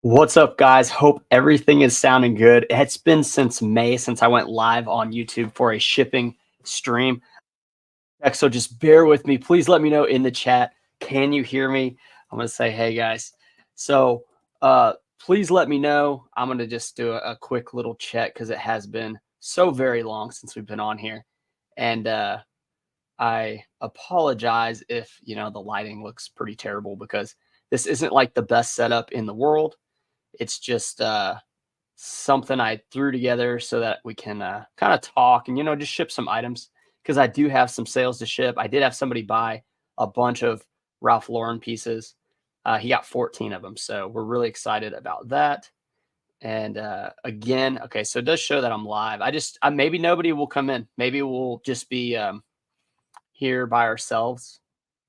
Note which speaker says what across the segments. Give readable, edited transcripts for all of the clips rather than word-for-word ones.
Speaker 1: What's up, guys? Hope everything is sounding good. It's been since May since I went live on YouTube for a shipping stream. So just bear with me. Please let me know in the chat. Can you hear me? I'm gonna say, hey guys. So please let me know. I'm gonna just do a quick little check because it has been so very long since we've been on here. And I apologize if the lighting looks pretty terrible because this isn't like the best setup in the world. It's just something I threw together so that we can kind of talk and just ship some items because I do have some sales to ship. I did have somebody buy a bunch of Ralph Lauren pieces. He got 14 of them, so we're really excited about that. And again, okay, so it does show that I'm live. Maybe nobody will come in. Maybe we'll just be here by ourselves,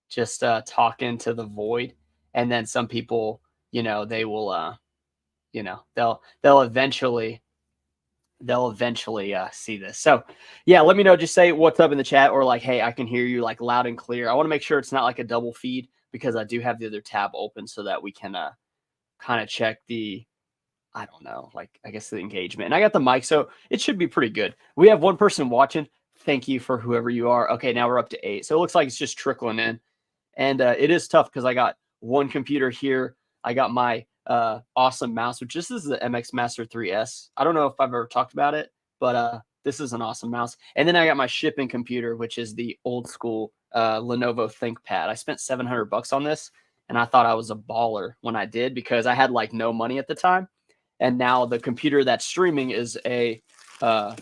Speaker 1: just talking to the void, and then some people, they will they'll eventually see this. So yeah, let me know. Just say what's up in the chat, or like, hey, I can hear you like loud and clear. I want to make sure it's not like a double feed because I do have the other tab open so that we can kind of check the, I don't know, like I guess the engagement. And I got the mic, so it should be pretty good. We have one person watching. Thank you for whoever you are. Okay, now we're up to 8. So it looks like it's just trickling in. And it is tough because I got one computer here. I got my awesome mouse, which this is the MX Master 3S. I don't know if I've ever talked about it, but this is an awesome mouse. And then I got my shipping computer, which is the old school Lenovo ThinkPad. I spent $700 on this, and I thought I was a baller when I did because I had like no money at the time. And now the computer that's streaming is it's a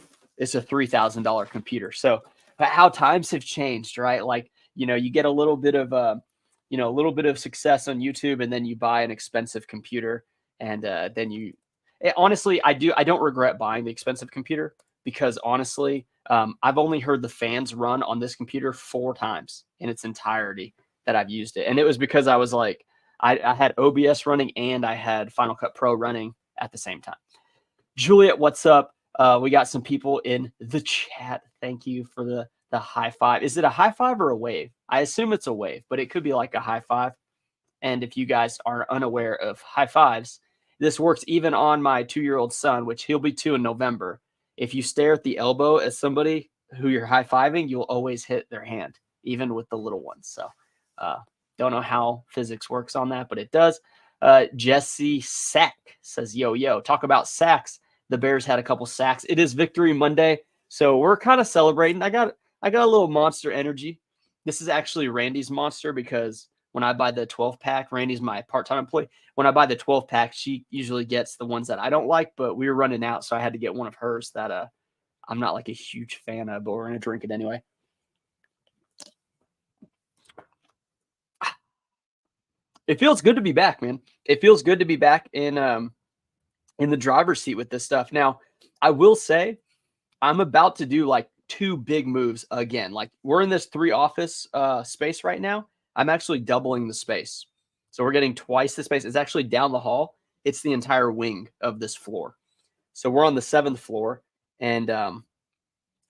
Speaker 1: $3,000 computer. So how times have changed, right? Like, you get a little bit of a little bit of success on YouTube, and then you buy an expensive computer, and then honestly, I don't regret buying the expensive computer because honestly, I've only heard the fans run on this computer 4 times in its entirety that I've used it, and it was because I was like, I had OBS running and I had Final Cut Pro running at the same time. Juliet, what's up? We got some people in the chat. Thank you for the high five. Is it a high five or a wave? I assume it's a wave, but it could be like a high five. And if you guys are unaware of high fives, this works even on my 2-year-old son, which he'll be 2 in November. If you stare at the elbow at somebody who you're high fiving, you'll always hit their hand, even with the little ones. So don't know how physics works on that, but it does. Jesse Sack says, yo, talk about sacks. The Bears had a couple sacks. It is Victory Monday, so we're kind of celebrating. I got a little Monster energy. This is actually Randy's Monster because when I buy the 12-pack, Randy's my part-time employee. When I buy the 12-pack, she usually gets the ones that I don't like, but we were running out, so I had to get one of hers that I'm not like a huge fan of, but we're going to drink it anyway. It feels good to be back, man. It feels good to be back in the driver's seat with this stuff. Now, I will say I'm about to do like 2 big moves again. Like we're in this 3 office space right now. I'm actually doubling the space. So we're getting twice the space. It's actually down the hall. It's the entire wing of this floor. So we're on the 7th floor, and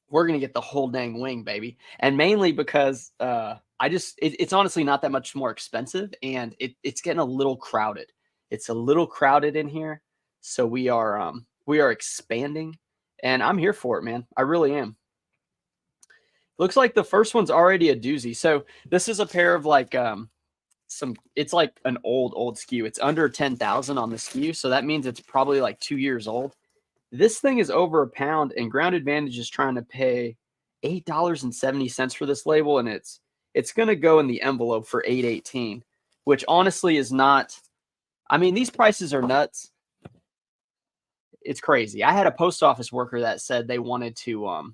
Speaker 1: we're going to get the whole dang wing, baby. And mainly because it's honestly not that much more expensive, and it's getting a little crowded. It's a little crowded in here. So we are expanding, and I'm here for it, man. I really am. Looks like the first one's already a doozy. So this is a pair of like it's like an old SKU. It's under 10,000 on the SKU, so that means it's probably like 2 years old. This thing is over a pound, and Ground Advantage is trying to pay $8.70 for this label, and it's going to go in the envelope for $8.18, which honestly is not. I mean, these prices are nuts. It's crazy. I had a post office worker that said they wanted to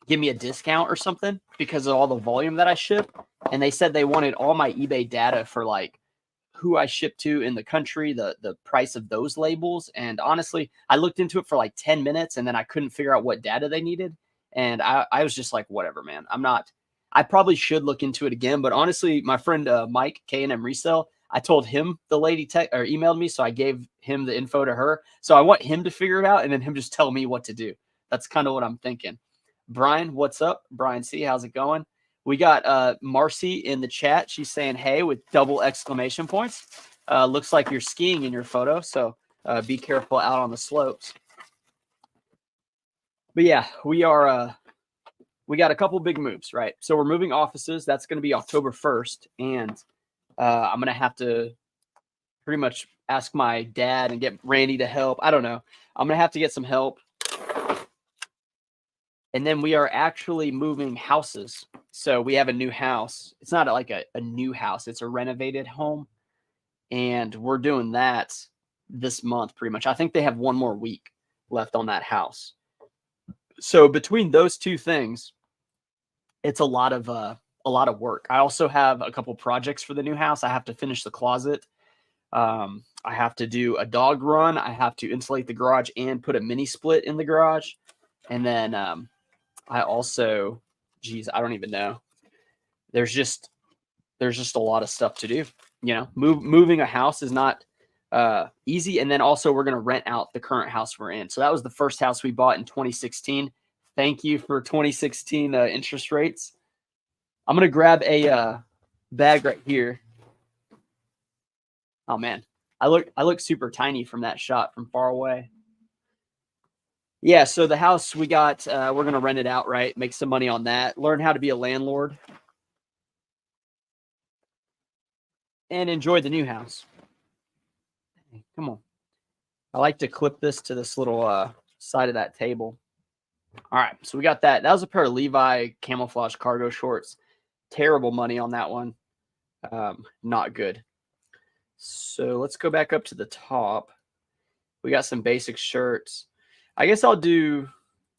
Speaker 1: give me a discount or something because of all the volume that I ship, and they said they wanted all my eBay data for like who I ship to in the country, the price of those labels. And honestly, I looked into it for like 10 minutes and then I couldn't figure out what data they needed. And I was just like, whatever, man. I probably should look into it again. But honestly, my friend Mike, K&M Resell, I told him the lady emailed me, so I gave him the info to her. So I want him to figure it out and then him just tell me what to do. That's kind of what I'm thinking. Brian, what's up? Brian C, how's it going? We got Marcy in the chat. She's saying, hey, with double exclamation points. Looks like you're skiing in your photo, so be careful out on the slopes. But yeah, we got a couple big moves, right? So we're moving offices. That's going to be October 1st, and I'm going to have to pretty much ask my dad and get Randy to help. I don't know. I'm going to have to get some help. And then we are actually moving houses. So we have a new house. It's not like a new house. It's a renovated home. And we're doing that this month pretty much. I think they have one more week left on that house. So between those two things, it's a lot of work. I also have a couple projects for the new house. I have to finish the closet. I have to do a dog run. I have to insulate the garage and put a mini split in the garage. And then I also, geez, I don't even know. There's just a lot of stuff to do. You know, moving a house is not easy. And then also we're going to rent out the current house we're in. So that was the first house we bought in 2016. Thank you for 2016 interest rates. I'm going to grab a bag right here. Oh man, I look super tiny from that shot from far away. Yeah, so the house we got, we're going to rent it out, right? Make some money on that. Learn how to be a landlord. And enjoy the new house. Hey, come on. I like to clip this to this little side of that table. All right, so we got that. That was a pair of Levi camouflage cargo shorts. Terrible money on that one. Not good. So let's go back up to the top. We got some basic shirts. I guess I'll do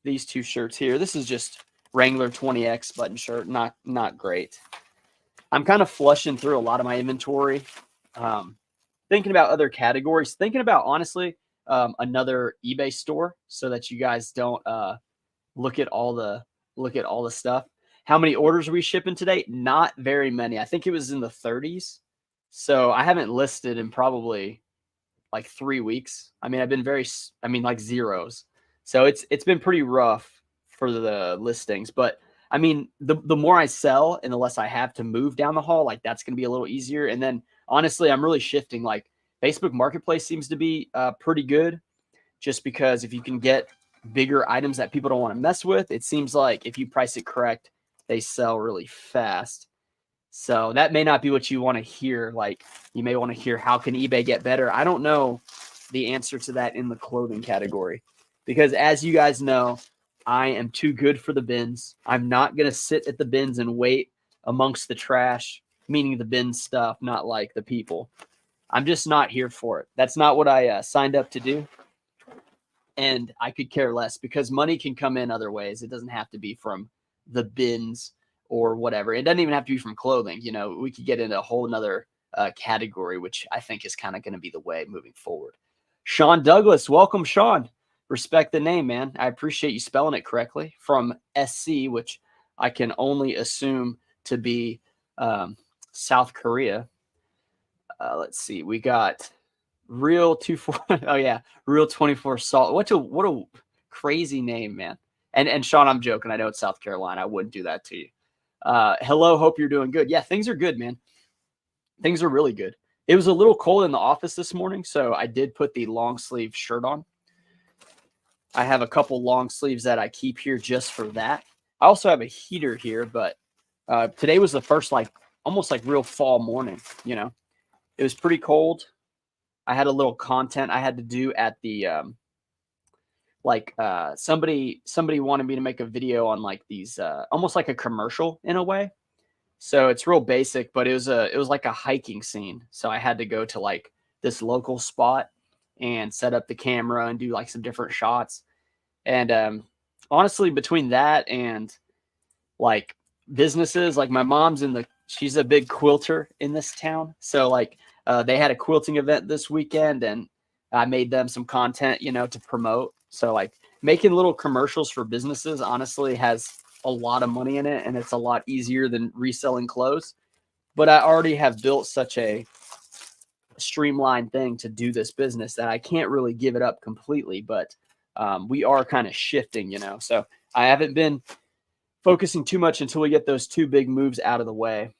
Speaker 1: these two shirts here. This is just Wrangler 20X button shirt. Not great. I'm kind of flushing through a lot of my inventory. Thinking about other categories. Thinking about, honestly, another eBay store so that you guys don't look at all the stuff. How many orders are we shipping today? Not very many. I think it was in the 30s. So I haven't listed in probably like 3 weeks. I mean, I've been like zeros. So it's been pretty rough for the listings. But I mean, the more I sell and the less I have to move down the hall, like that's going to be a little easier. And then honestly, I'm really shifting. Like Facebook Marketplace seems to be pretty good just because if you can get bigger items that people don't want to mess with, it seems like if you price it correct, they sell really fast. So that may not be what you want to hear. Like you may want to hear, how can eBay get better? I don't know the answer to that in the clothing category because as you guys know, I am too good for the bins. I'm not going to sit at the bins and wait amongst the trash, meaning the bin stuff, not like the people. I'm just not here for it. That's not what I signed up to do. And I could care less because money can come in other ways. It doesn't have to be from the bins or whatever. It doesn't even have to be from clothing. You know, we could get into a whole nother category, which I think is kind of going to be the way moving forward. Sean Douglas, welcome, Sean. Respect the name, man. I appreciate you spelling it correctly from SC, which I can only assume to be South Korea. Let's see. We got Real 24. Oh yeah, Real 24 Salt. What a crazy name, man. And Sean, I'm joking. I know it's South Carolina. I wouldn't do that to you. Hello, hope you're doing good. Yeah, things are good, man. Things are really good. It was a little cold in the office this morning, so I did put the long sleeve shirt on. I have a couple long sleeves that I keep here just for that. I also have a heater here, but today was the first almost like real fall morning, you know. It was pretty cold. I had a little content I had to do at the somebody wanted me to make a video on like these almost like a commercial in a way. So it's real basic, but it was like a hiking scene. So I had to go to like this local spot and set up the camera and do like some different shots. And honestly, between that and like businesses, like my mom's she's a big quilter in this town. So like they had a quilting event this weekend and I made them some content, you know, to promote. So like making little commercials for businesses honestly has a lot of money in it and it's a lot easier than reselling clothes. But I already have built such a streamlined thing to do this business that I can't really give it up completely. But we are kind of shifting, you know. So I haven't been focusing too much until we get those two big moves out of the way.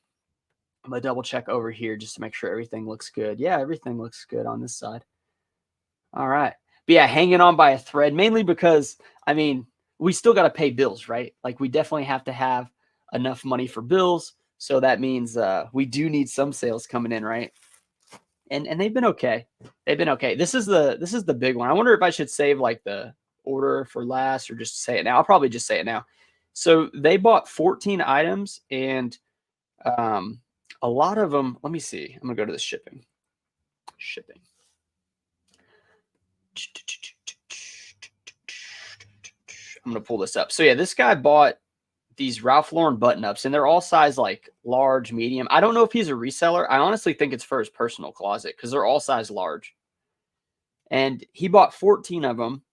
Speaker 1: I'm gonna double check over here just to make sure everything looks good. Yeah, everything looks good on this side. All right. But yeah, hanging on by a thread, mainly because, I mean, we still got to pay bills, right? Like we definitely have to have enough money for bills. So that means we do need some sales coming in, right? And they've been okay. They've been okay. This is the big one. I wonder if I should save like the order for last or just say it now. I'll probably just say it now. So they bought 14 items and a lot of them, let me see. I'm gonna go to the shipping. Shipping. I'm gonna pull this up. So yeah, this guy bought these Ralph Lauren button ups, and they're all size like large, medium. I don't know if he's a reseller. I honestly think it's for his personal closet because they're all size large. And he bought 14 of them,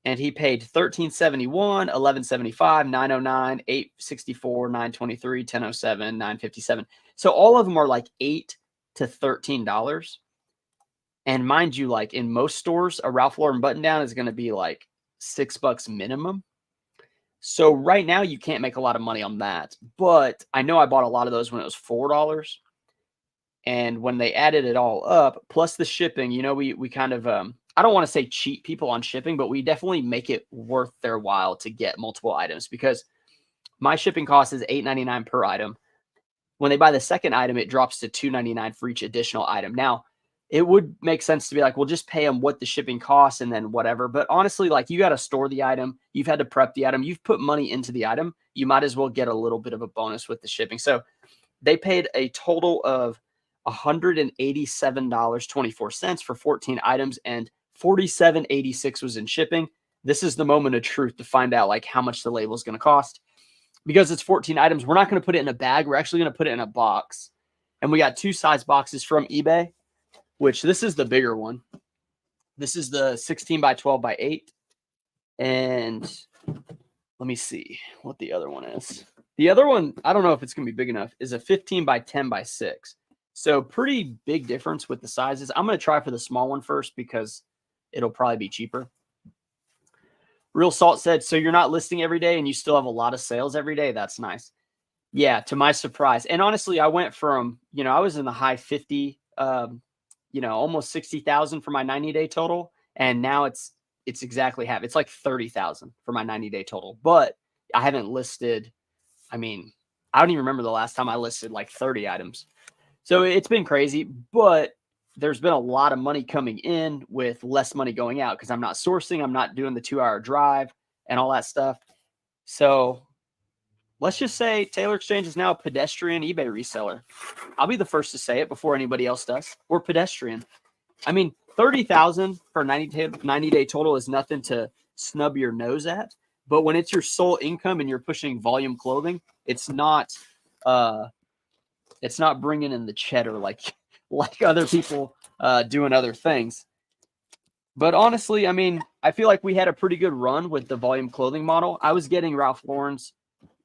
Speaker 1: and he paid $13.71, $11.75, $9.09, $8.64, $9.23, $10.07, $9.57. So all of them are like $8 to $13. And mind you, like in most stores, a Ralph Lauren button down is going to be like $6 minimum. So right now you can't make a lot of money on that. But I know I bought a lot of those when it was $4. And when they added it all up, plus the shipping, you know, we kind of I don't want to say cheat people on shipping, but we definitely make it worth their while to get multiple items because my shipping cost is $8.99 per item. When they buy the second item, it drops to $2.99 for each additional item. Now, it would make sense to be like, well, just pay them what the shipping costs and then whatever. But honestly, like you got to store the item. You've had to prep the item. You've put money into the item. You might as well get a little bit of a bonus with the shipping. So they paid a total of $187.24 for 14 items and $47.86 was in shipping. This is the moment of truth to find out like how much the label is going to cost. Because it's 14 items, we're not going to put it in a bag. We're actually going to put it in a box. And we got two size boxes from eBay, which this is the bigger one. This is the 16 by 12 by 8. And let me see what the other one is. The other one, I don't know if it's going to be big enough, is a 15 by 10 by 6. So pretty big difference with the sizes. I'm going to try for the small one first because it'll probably be cheaper. Real Salt said, so you're not listing every day and you still have a lot of sales every day? That's nice. Yeah, to my surprise. And honestly, I went from, you know, I was in the high 50, you know, almost 60,000 for my 90-day total. And now it's exactly half. It's like 30,000 for my 90-day total. But I haven't listed, I mean, I don't even remember the last time I listed like 30 items. So it's been crazy, but there's been a lot of money coming in with less money going out because I'm not sourcing. I'm not doing the 2-hour drive and all that stuff. So let's just say Taylor Exchange is now a pedestrian eBay reseller. I'll be the first to say it before anybody else does. We're pedestrian. I mean, 30,000 for 90-day total is nothing to snub your nose at. But when it's your sole income and you're pushing volume clothing, it's not bringing in the cheddar like other people doing other things. But honestly, I mean, I feel like we had a pretty good run with the volume clothing model. I was getting Ralph Lauren's.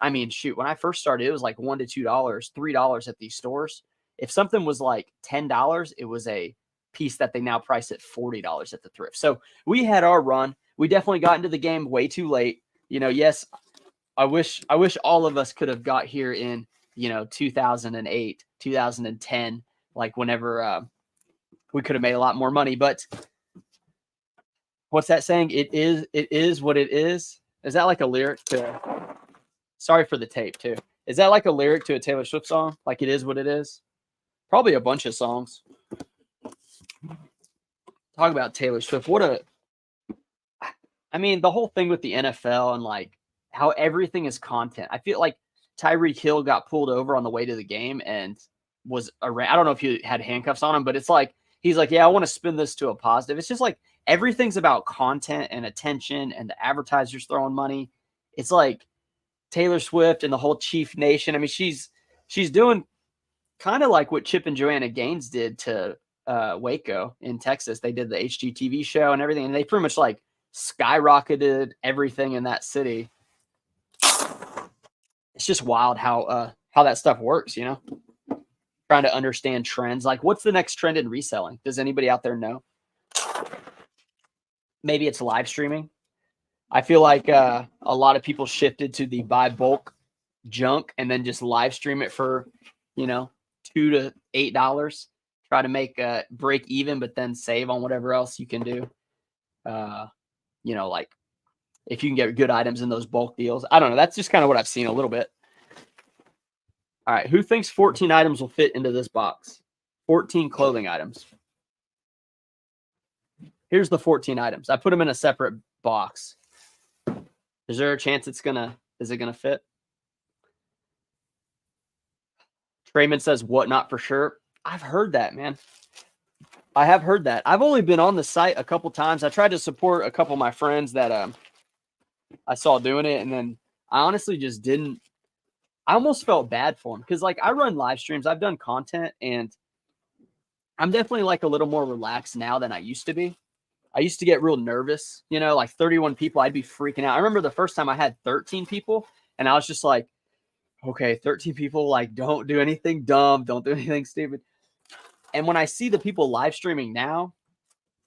Speaker 1: I mean, shoot, when I first started, it was like $1 to $2, $3 at these stores. If something was like $10, it was a piece that they now price at $40 at the thrift. So we had our run. We definitely got into the game way too late. You know, yes, I wish all of us could have got here in, you know, 2008, 2010, like whenever we could have made a lot more money. But what's that saying? It is what it is. Is that like a lyric to, sorry for the tape too. Is that like a lyric to a Taylor Swift song? Like it is what it is? Probably a bunch of songs. Talk about Taylor Swift. I mean, the whole thing with the NFL and like how everything is content. I feel like Tyreek Hill got pulled over on the way to the game and was around. I don't know if he had handcuffs on him, but it's like, he's like, yeah, I want to spin this to a positive. It's just like everything's about content and attention and the advertisers throwing money. It's like Taylor Swift and the whole Chief Nation. I mean, she's doing kind of like what Chip and Joanna Gaines did to Waco in Texas. They did the HGTV show and everything, and they pretty much like skyrocketed everything in that city. It's just wild how that stuff works, you know? Trying to understand trends. Like, what's the next trend in reselling? Does anybody out there know? Maybe it's live streaming. I feel like a lot of people shifted to the buy bulk junk and then just live stream it for, you know, $2 to $8. Try to make break even, but then save on whatever else you can do. Like if you can get good items in those bulk deals. I don't know. That's just kind of what I've seen a little bit. All right. Who thinks 14 items will fit into this box? 14 clothing items. Here's the 14 items. I put them in a separate box. Is there a chance is it gonna fit? Trayman says, what, not for sure? I've heard that, man. I have heard that. I've only been on the site a couple times. I tried to support a couple of my friends that I saw doing it, and then I honestly just didn't. I almost felt bad for them because, like, I run live streams. I've done content, and I'm definitely, like, a little more relaxed now than I used to be. I used to get real nervous, like 31 people, I'd be freaking out. I remember the first time I had 13 people, and I was just like, okay, 13 people, like, don't do anything dumb. Don't do anything stupid. And when I see the people live streaming now,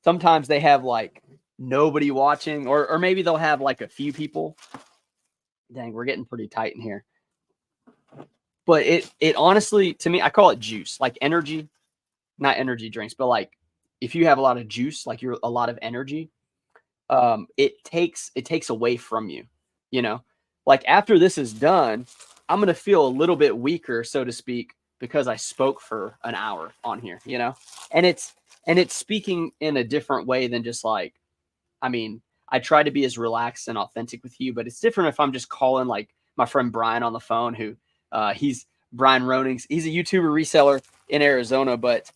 Speaker 1: sometimes they have, like, nobody watching, or maybe they'll have, like, a few people. Dang, we're getting pretty tight in here. But it honestly, to me, I call it juice, like energy, not energy drinks, but like if you have a lot of juice, like you're a lot of energy, it takes away from you, like after this is done, I'm going to feel a little bit weaker, so to speak, because I spoke for an hour on here, and it's speaking in a different way than just like, I mean, I try to be as relaxed and authentic with you, but it's different if I'm just calling like my friend Brian on the phone, who he's Brian Ronings. He's a YouTuber reseller in Arizona, but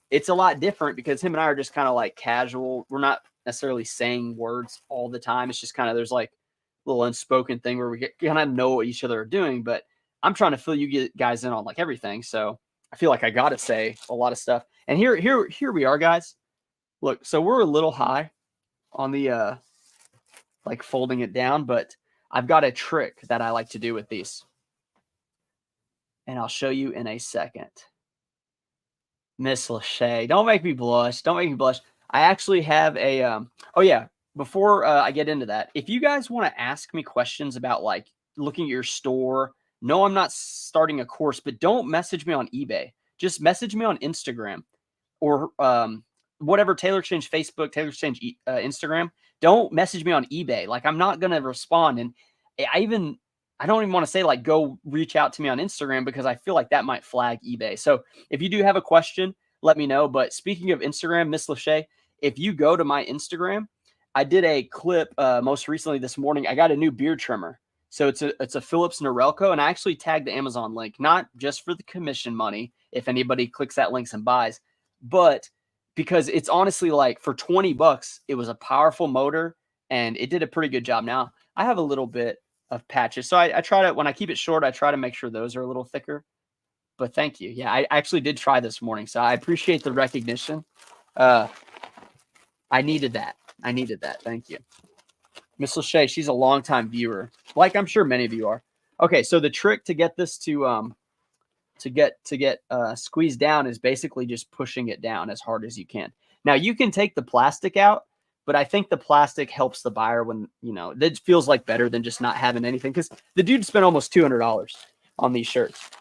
Speaker 1: it's a lot different because him and I are just kind of like casual. We're not necessarily saying words all the time. It's just kind of, there's like a little unspoken thing where we kind of know what each other are doing, but I'm trying to fill you guys in on like everything. So I feel like I got to say a lot of stuff. And here we are, guys. Look, so we're a little high on the, like folding it down, but I've got a trick that I like to do with these. And I'll show you in a second. Miss Lachey, don't make me blush. Don't make me blush. I actually have a, oh yeah, before I get into that, if you guys want to ask me questions about like looking at your store, no, I'm not starting a course, but don't message me on eBay. Just message me on Instagram or whatever, Taylor Exchange Facebook, Taylor Exchange Instagram. Don't message me on eBay. Like, I'm not going to respond. And I don't even want to say like go reach out to me on Instagram because I feel like that might flag eBay. So if you do have a question, let me know. But speaking of Instagram, Miss Lachey, if you go to my Instagram, I did a clip most recently this morning. I got a new beard trimmer. So it's a Philips Norelco, and I actually tagged the Amazon link, not just for the commission money, if anybody clicks that link and buys, but because it's honestly like for 20 bucks, it was a powerful motor and it did a pretty good job. Now I have a little bit of patches. So I try to, when I keep it short, I try to make sure those are a little thicker, but thank you. Yeah, I actually did try this morning. So I appreciate the recognition. I needed that. Thank you. Miss Lachey, she's a longtime viewer, like I'm sure many of you are. Okay, so the trick to get this to get squeezed down is basically just pushing it down as hard as you can. Now you can take the plastic out, but I think the plastic helps the buyer when, it feels like better than just not having anything, because the dude spent almost $200 on these shirts.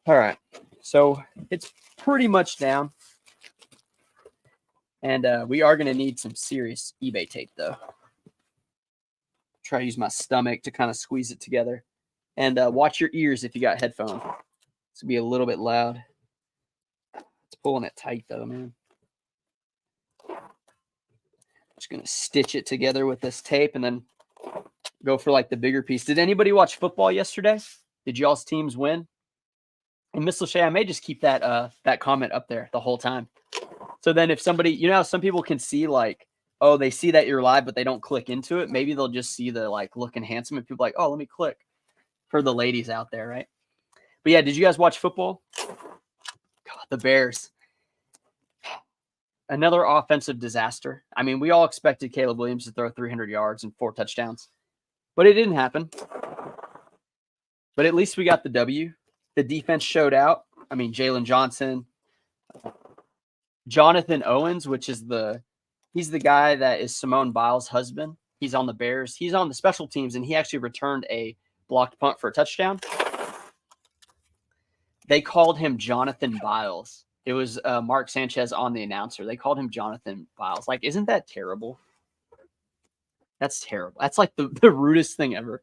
Speaker 1: All right, so it's pretty much down, and we are going to need some serious eBay tape though. Try to use my stomach to kind of squeeze it together, and watch your ears if you got headphones. This will be a little bit loud. It's pulling it tight though, man. Just gonna stitch it together with this tape and then go for like the bigger piece. Did anybody watch football yesterday? Did y'all's teams win? And Miss Lachey, I may just keep that that comment up there the whole time. So then if somebody, how some people can see like, oh, they see that you're live, but they don't click into it. Maybe they'll just see the like looking handsome and people like, oh, let me click, for the ladies out there, right? But yeah, did you guys watch football? God, the Bears. Another offensive disaster. I mean, we all expected Caleb Williams to throw 300 yards and 4 touchdowns, but it didn't happen. But at least we got the W. The defense showed out. I mean, Jalen Johnson, Jonathan Owens, which is he's the guy that is Simone Biles' husband. He's on the Bears. He's on the special teams, and he actually returned a blocked punt for a touchdown. They called him Jonathan Biles. It was Mark Sanchez on the announcer. They called him Jonathan Biles. Like, isn't that terrible? That's terrible. That's like the rudest thing ever.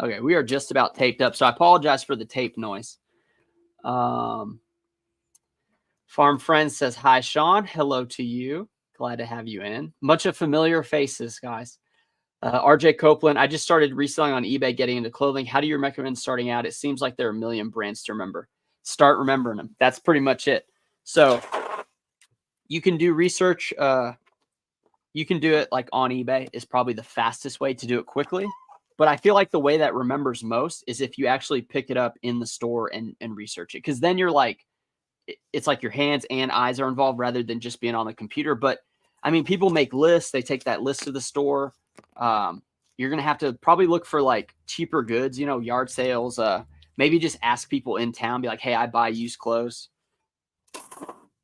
Speaker 1: Okay, we are just about taped up, so I apologize for the tape noise. Farm Friend says, hi, Sean. Hello to you. Glad to have you in. Much of familiar faces, guys. RJ Copeland, I just started reselling on eBay, getting into clothing. How do you recommend starting out? It seems like there are a million brands to remember. Start remembering them. That's pretty much it. So you can do research. You can do it like on eBay is probably the fastest way to do it quickly. But I feel like the way that remembers most is if you actually pick it up in the store and research it. Because then you're like, it's like your hands and eyes are involved rather than just being on the computer. But I mean, people make lists. They take that list to the store. You're going to have to probably look for like cheaper goods, you know, yard sales. Maybe just ask people in town, be like, hey, I buy used clothes.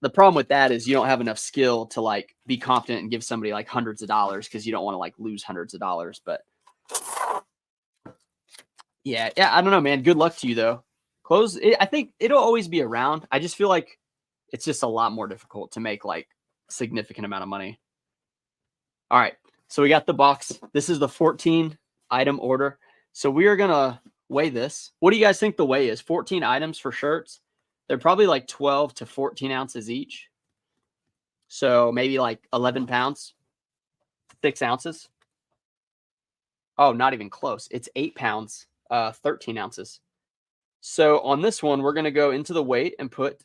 Speaker 1: The problem with that is you don't have enough skill to like be confident and give somebody like hundreds of dollars because you don't want to like lose hundreds of dollars. But yeah, I don't know, man. Good luck to you though. Clothes, I think it'll always be around. I just feel like it's just a lot more difficult to make like significant amount of money. All right. So we got the box. This is the 14 item order. So we are going to weigh this. What do you guys think the weigh is? 14 items for shirts. They're probably like 12 to 14 ounces each. So maybe like 11 pounds, 6 ounces. Oh, not even close. It's 8 pounds, 13 ounces. So on this one, we're going to go into the weight and put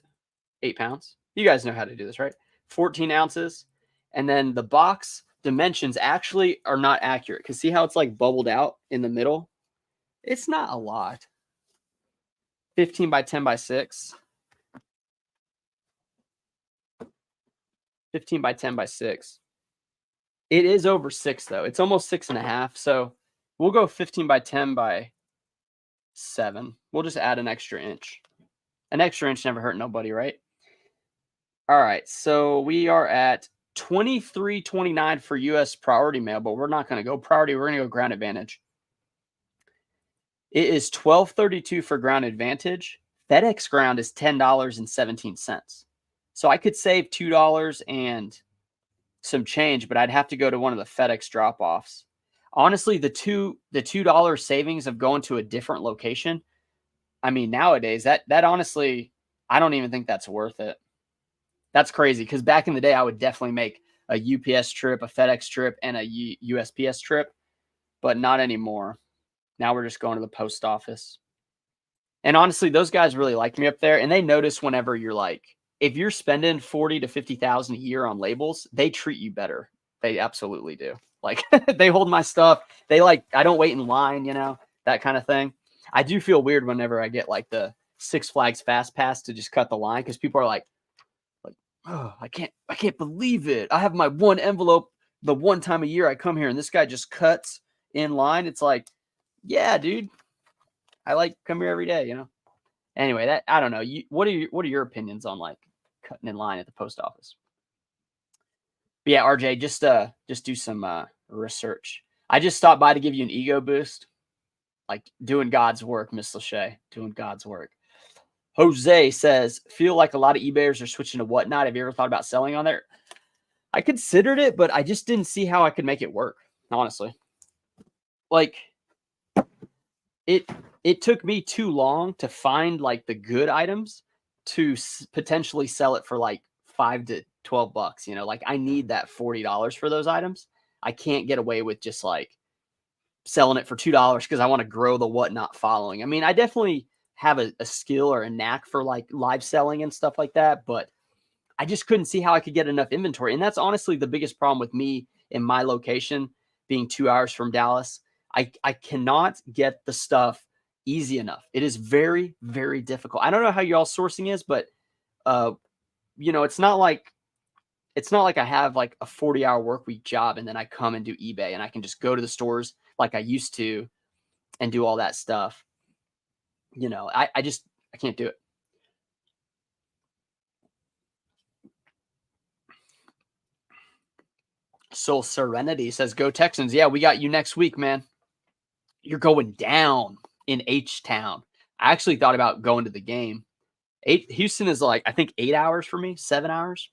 Speaker 1: 8 pounds. You guys know how to do this, right? 14 ounces. And then the box dimensions actually are not accurate because see how it's like bubbled out in the middle? It's not a lot. 15 by 10 by 6. 15 by 10 by 6. It is over 6 though. It's almost 6.5. So we'll go 15 by 10 by 7. We'll just add an extra inch. An extra inch never hurt nobody, right? All right. So we are at $23.29 for US priority mail, but we're not going to go priority. We're going to go ground advantage. It is $12.32 for ground advantage. FedEx ground is $10.17. So I could save $2 and some change, but I'd have to go to one of the FedEx drop-offs. Honestly, the $2 savings of going to a different location, I mean, nowadays, that honestly, I don't even think that's worth it. That's crazy because back in the day, I would definitely make a UPS trip, a FedEx trip, and a USPS trip, but not anymore. Now we're just going to the post office. And honestly, those guys really like me up there, and they notice whenever you're like, if you're spending 40 to 50,000 a year on labels, they treat you better. They absolutely do. Like they hold my stuff. They like, I don't wait in line, you know, that kind of thing. I do feel weird whenever I get like the Six Flags Fast Pass to just cut the line because people are like, oh, I can't believe it. I have my one envelope the one time a year I come here and this guy just cuts in line. It's like, yeah, dude, I like come here every day, you know? Anyway, that I don't know. What are your opinions on like cutting in line at the post office? But yeah, RJ, just do some research. I just stopped by to give you an ego boost. Like doing God's work, Miss Lachey, doing God's work. Jose says, feel like a lot of eBayers are switching to Whatnot. Have you ever thought about selling on there? I considered it, but I just didn't see how I could make it work, honestly. Like it took me too long to find like the good items to potentially sell it for like $5 to $12, you know, like I need that $40 for those items. I can't get away with just like selling it for $2 because I want to grow the Whatnot following. I mean, I definitely have a skill or a knack for like live selling and stuff like that, but I just couldn't see how I could get enough inventory. And that's honestly the biggest problem with me in my location being 2 hours from Dallas. I cannot get the stuff easy enough. It is very, very difficult. I don't know how y'all sourcing is, but you know, it's not like I have like a 40-hour work week job and then I come and do eBay and I can just go to the stores like I used to and do all that stuff. You know, I can't do it. Soul Serenity says, go Texans. Yeah, we got you next week, man. You're going down in H-Town. I actually thought about going to the game. Houston is like, I think 8 hours for me, 7 hours.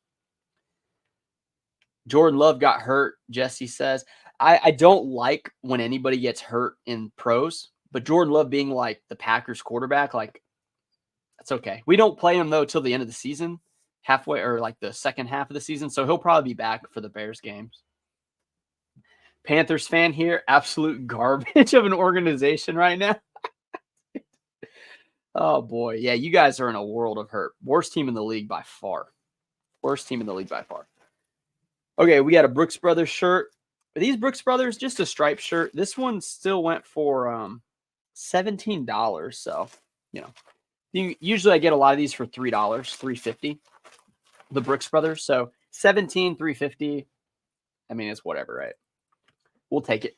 Speaker 1: Jordan Love got hurt, Jesse says. I don't like when anybody gets hurt in pros, but Jordan Love being like the Packers quarterback, like, that's okay. We don't play him though till the end of the season, halfway or like the second half of the season. So he'll probably be back for the Bears games. Panthers fan here, absolute garbage of an organization right now. Oh boy. Yeah, you guys are in a world of hurt. Worst team in the league by far. Worst team in the league by far. Okay, we got a Brooks Brothers shirt. Are these Brooks Brothers, just a striped shirt. This one still went for $17. So, usually I get a lot of these for $3, $3.50. The Brooks Brothers. So $17, $3.50. I mean, it's whatever, right? We'll take it.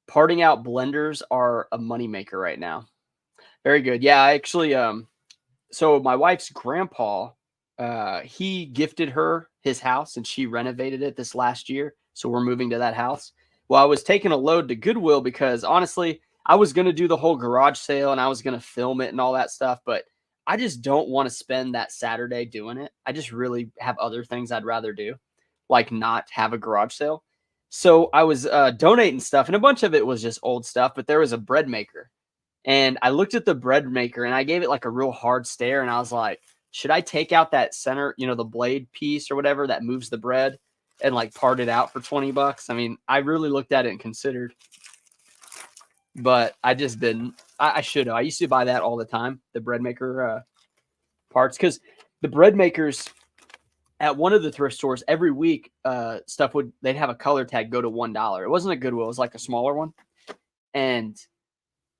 Speaker 1: Parting out blenders are a moneymaker right now. Very good. Yeah, I actually, so my wife's grandpa, he gifted her his house and she renovated it this last year. So we're moving to that house. Well, I was taking a load to Goodwill because honestly, I was going to do the whole garage sale and I was going to film it and all that stuff, but I just don't want to spend that Saturday doing it. I just really have other things I'd rather do, like not have a garage sale. So I was donating stuff and a bunch of it was just old stuff, but there was a bread maker. And I looked at the bread maker and I gave it like a real hard stare and I was like, should I take out that center, the blade piece or whatever that moves the bread and like part it out for $20? I mean, I really looked at it and considered, but I just didn't. I should have. I used to buy that all the time, the bread maker parts, because the bread makers at one of the thrift stores every week, they'd have a color tag go to $1. It wasn't a Goodwill, it was like a smaller one. And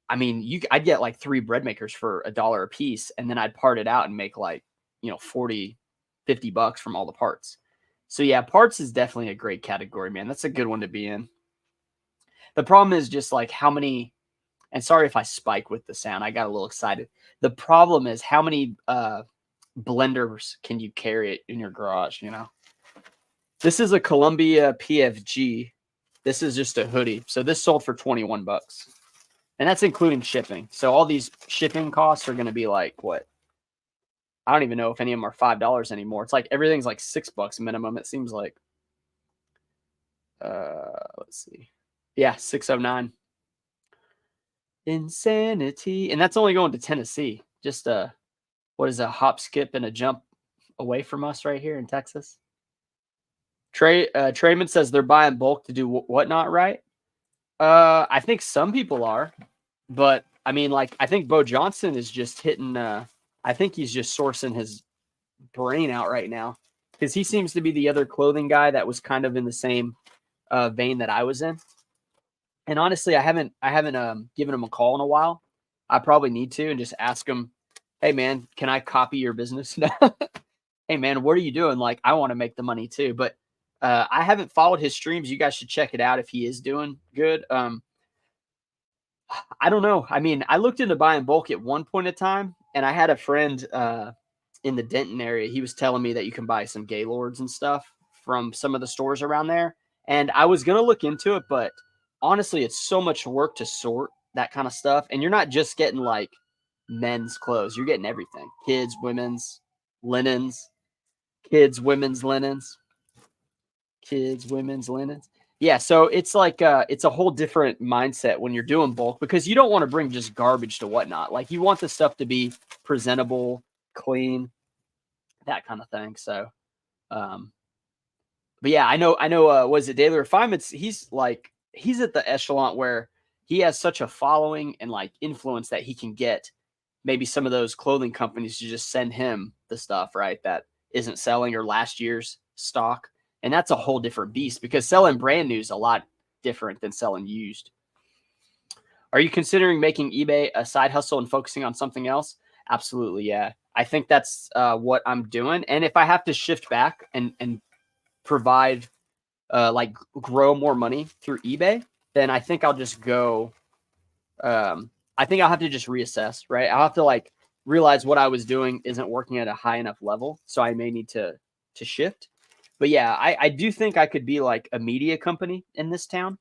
Speaker 1: I mean, I'd get like 3 bread makers for $1 a piece, and then I'd part it out and make like, $40, $50 from all the parts. So yeah, parts is definitely a great category, man. That's a good one to be in. The problem is just like how many, and sorry if I spike with the sound, I got a little excited. The problem is how many blenders can you carry it in your garage, This is a Columbia PFG. This is just a hoodie. So this sold for $21. And that's including shipping. So all these shipping costs are going to be like, what? I don't even know if any of them are $5 anymore. It's like everything's like $6 minimum, it seems like. Let's see. Yeah, 609. Insanity. And that's only going to Tennessee. Just a hop, skip, and a jump away from us right here in Texas. Trayman says they're buying bulk to do whatnot, right? I think some people are. But I mean, like, I think Bo Johnson is just hitting, I think he's just sourcing his brain out right now because he seems to be the other clothing guy that was kind of in the same vein that I was in. And honestly, I haven't given him a call in a while. I probably need to and just ask him, hey man, can I copy your business? Hey man, what are you doing? Like, I want to make the money too. But I haven't followed his streams. You guys should check it out if he is doing good. I don't know. I mean, I looked into buying bulk at one point in time, and I had a friend in the Denton area. He was telling me that you can buy some Gaylords and stuff from some of the stores around there. And I was going to look into it, but honestly, it's so much work to sort that kind of stuff. And you're not just getting like men's clothes. You're getting everything. Kids, women's, linens, kids, women's linens, kids, women's linens. Yeah, so it's like it's a whole different mindset when you're doing bulk because you don't want to bring just garbage to whatnot. Like you want the stuff to be presentable, clean, that kind of thing. So, but yeah, I know. Was it Daily Refinements? He's at the echelon where he has such a following and like influence that he can get maybe some of those clothing companies to just send him the stuff, right? That isn't selling or last year's stock. And that's a whole different beast because selling brand new is a lot different than selling used. Are you considering making eBay a side hustle and focusing on something else? Absolutely, yeah. I think that's what I'm doing. And if I have to shift back and provide, like grow more money through eBay, then I think I'll just go, I think I'll have to just reassess, right? I'll have to like realize what I was doing isn't working at a high enough level. So I may need to shift. But yeah, I do think I could be like a media company in this town.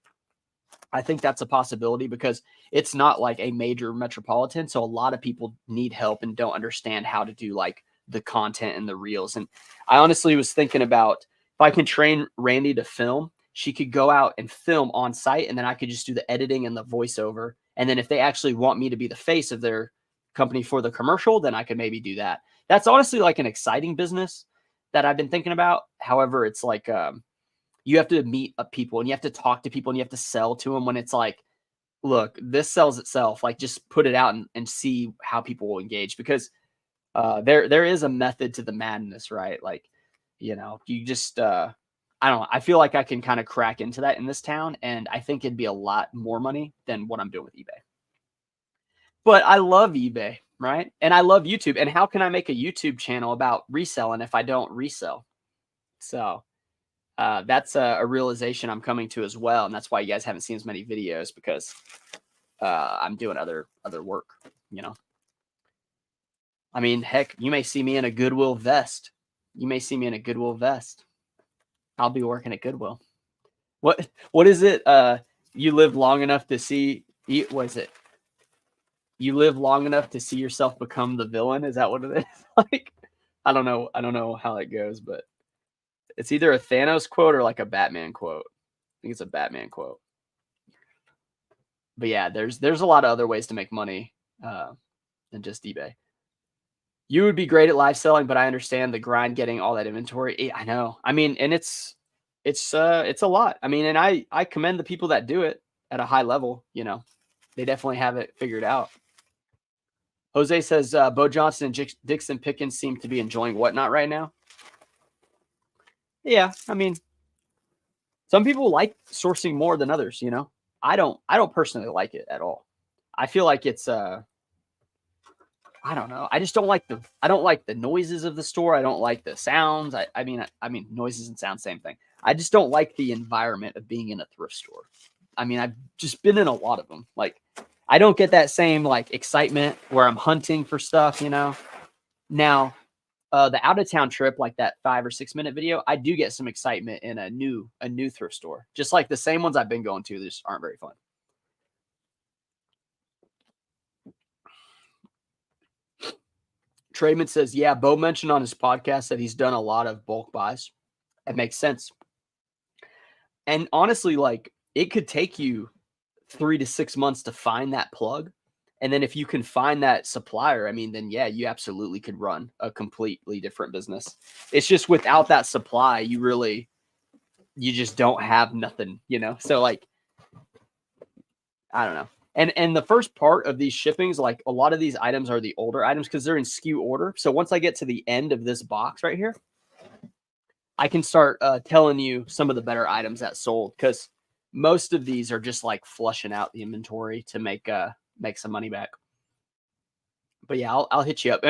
Speaker 1: I think that's a possibility because it's not like a major metropolitan. So a lot of people need help and don't understand how to do like the content and the reels. And I honestly was thinking about if I can train Randy to film, she could go out and film on site and then I could just do the editing and the voiceover. And then if they actually want me to be the face of their company for the commercial, then I could maybe do that. That's honestly like an exciting business that I've been thinking about. However, it's like, you have to meet people and you have to talk to people and you have to sell to them when it's like, look, this sells itself. Like just put it out and see how people will engage because there is a method to the madness, right? Like, you just I don't know. I feel like I can kind of crack into that in this town, and I think it'd be a lot more money than what I'm doing with eBay. But I love eBay, right? And I love YouTube. And how can I make a YouTube channel about reselling if I don't resell? So that's a realization I'm coming to as well, and that's why you guys haven't seen as many videos because I'm doing other work. I mean, heck, you may see me in a Goodwill vest. You may see me in a Goodwill vest. I'll be working at Goodwill. What is it? You live long enough to see. What is it? You live long enough to see yourself become the villain. Is that what it is? Like, I don't know. I don't know how it goes, but it's either a Thanos quote or like a Batman quote. I think it's a Batman quote. But yeah, there's a lot of other ways to make money than just eBay. You would be great at live selling, but I understand the grind getting all that inventory. I know. I mean, and it's a lot. I mean, and I commend the people that do it at a high level. They definitely have it figured out. Jose says Bo Johnson and Dixon Pickens seem to be enjoying whatnot right now. Yeah, I mean, some people like sourcing more than others. I don't personally like it at all. I feel like it's I don't know. I just don't like the noises of the store. I don't like the sounds. I mean noises and sounds, same thing. I just don't like the environment of being in a thrift store. I mean, I've just been in a lot of them. Like, I don't get that same like excitement where I'm hunting for stuff, Now, the out of town trip, like that 5 or 6 minute video, I do get some excitement in a new thrift store. Just like the same ones I've been going to, they just aren't very fun. Trayman says, yeah, Bo mentioned on his podcast that he's done a lot of bulk buys. It makes sense. And honestly, like it could take you 3 to 6 months to find that plug. And then if you can find that supplier, I mean, then yeah, you absolutely could run a completely different business. It's just without that supply, you just don't have nothing, So like, I don't know. And the first part of these shippings, like a lot of these items are the older items because they're in SKU order. So once I get to the end of this box right here, I can start telling you some of the better items that sold because most of these are just like flushing out the inventory to make some money back. But yeah, I'll hit you up.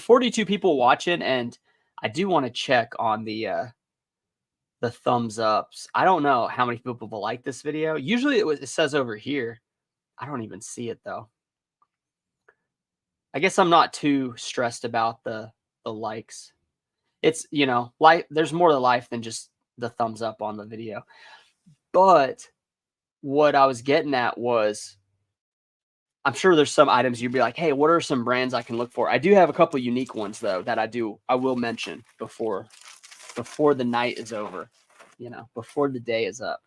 Speaker 1: 42 people watching, and I do want to check on the thumbs ups. I don't know how many people will like this video. Usually it says over here. I don't even see it though. I guess I'm not too stressed about the likes. It's, life, there's more to life than just the thumbs up on the video. But what I was getting at was, I'm sure there's some items you'd be like, hey, what are some brands I can look for? I do have a couple unique ones though that I will mention before the night is over, before the day is up.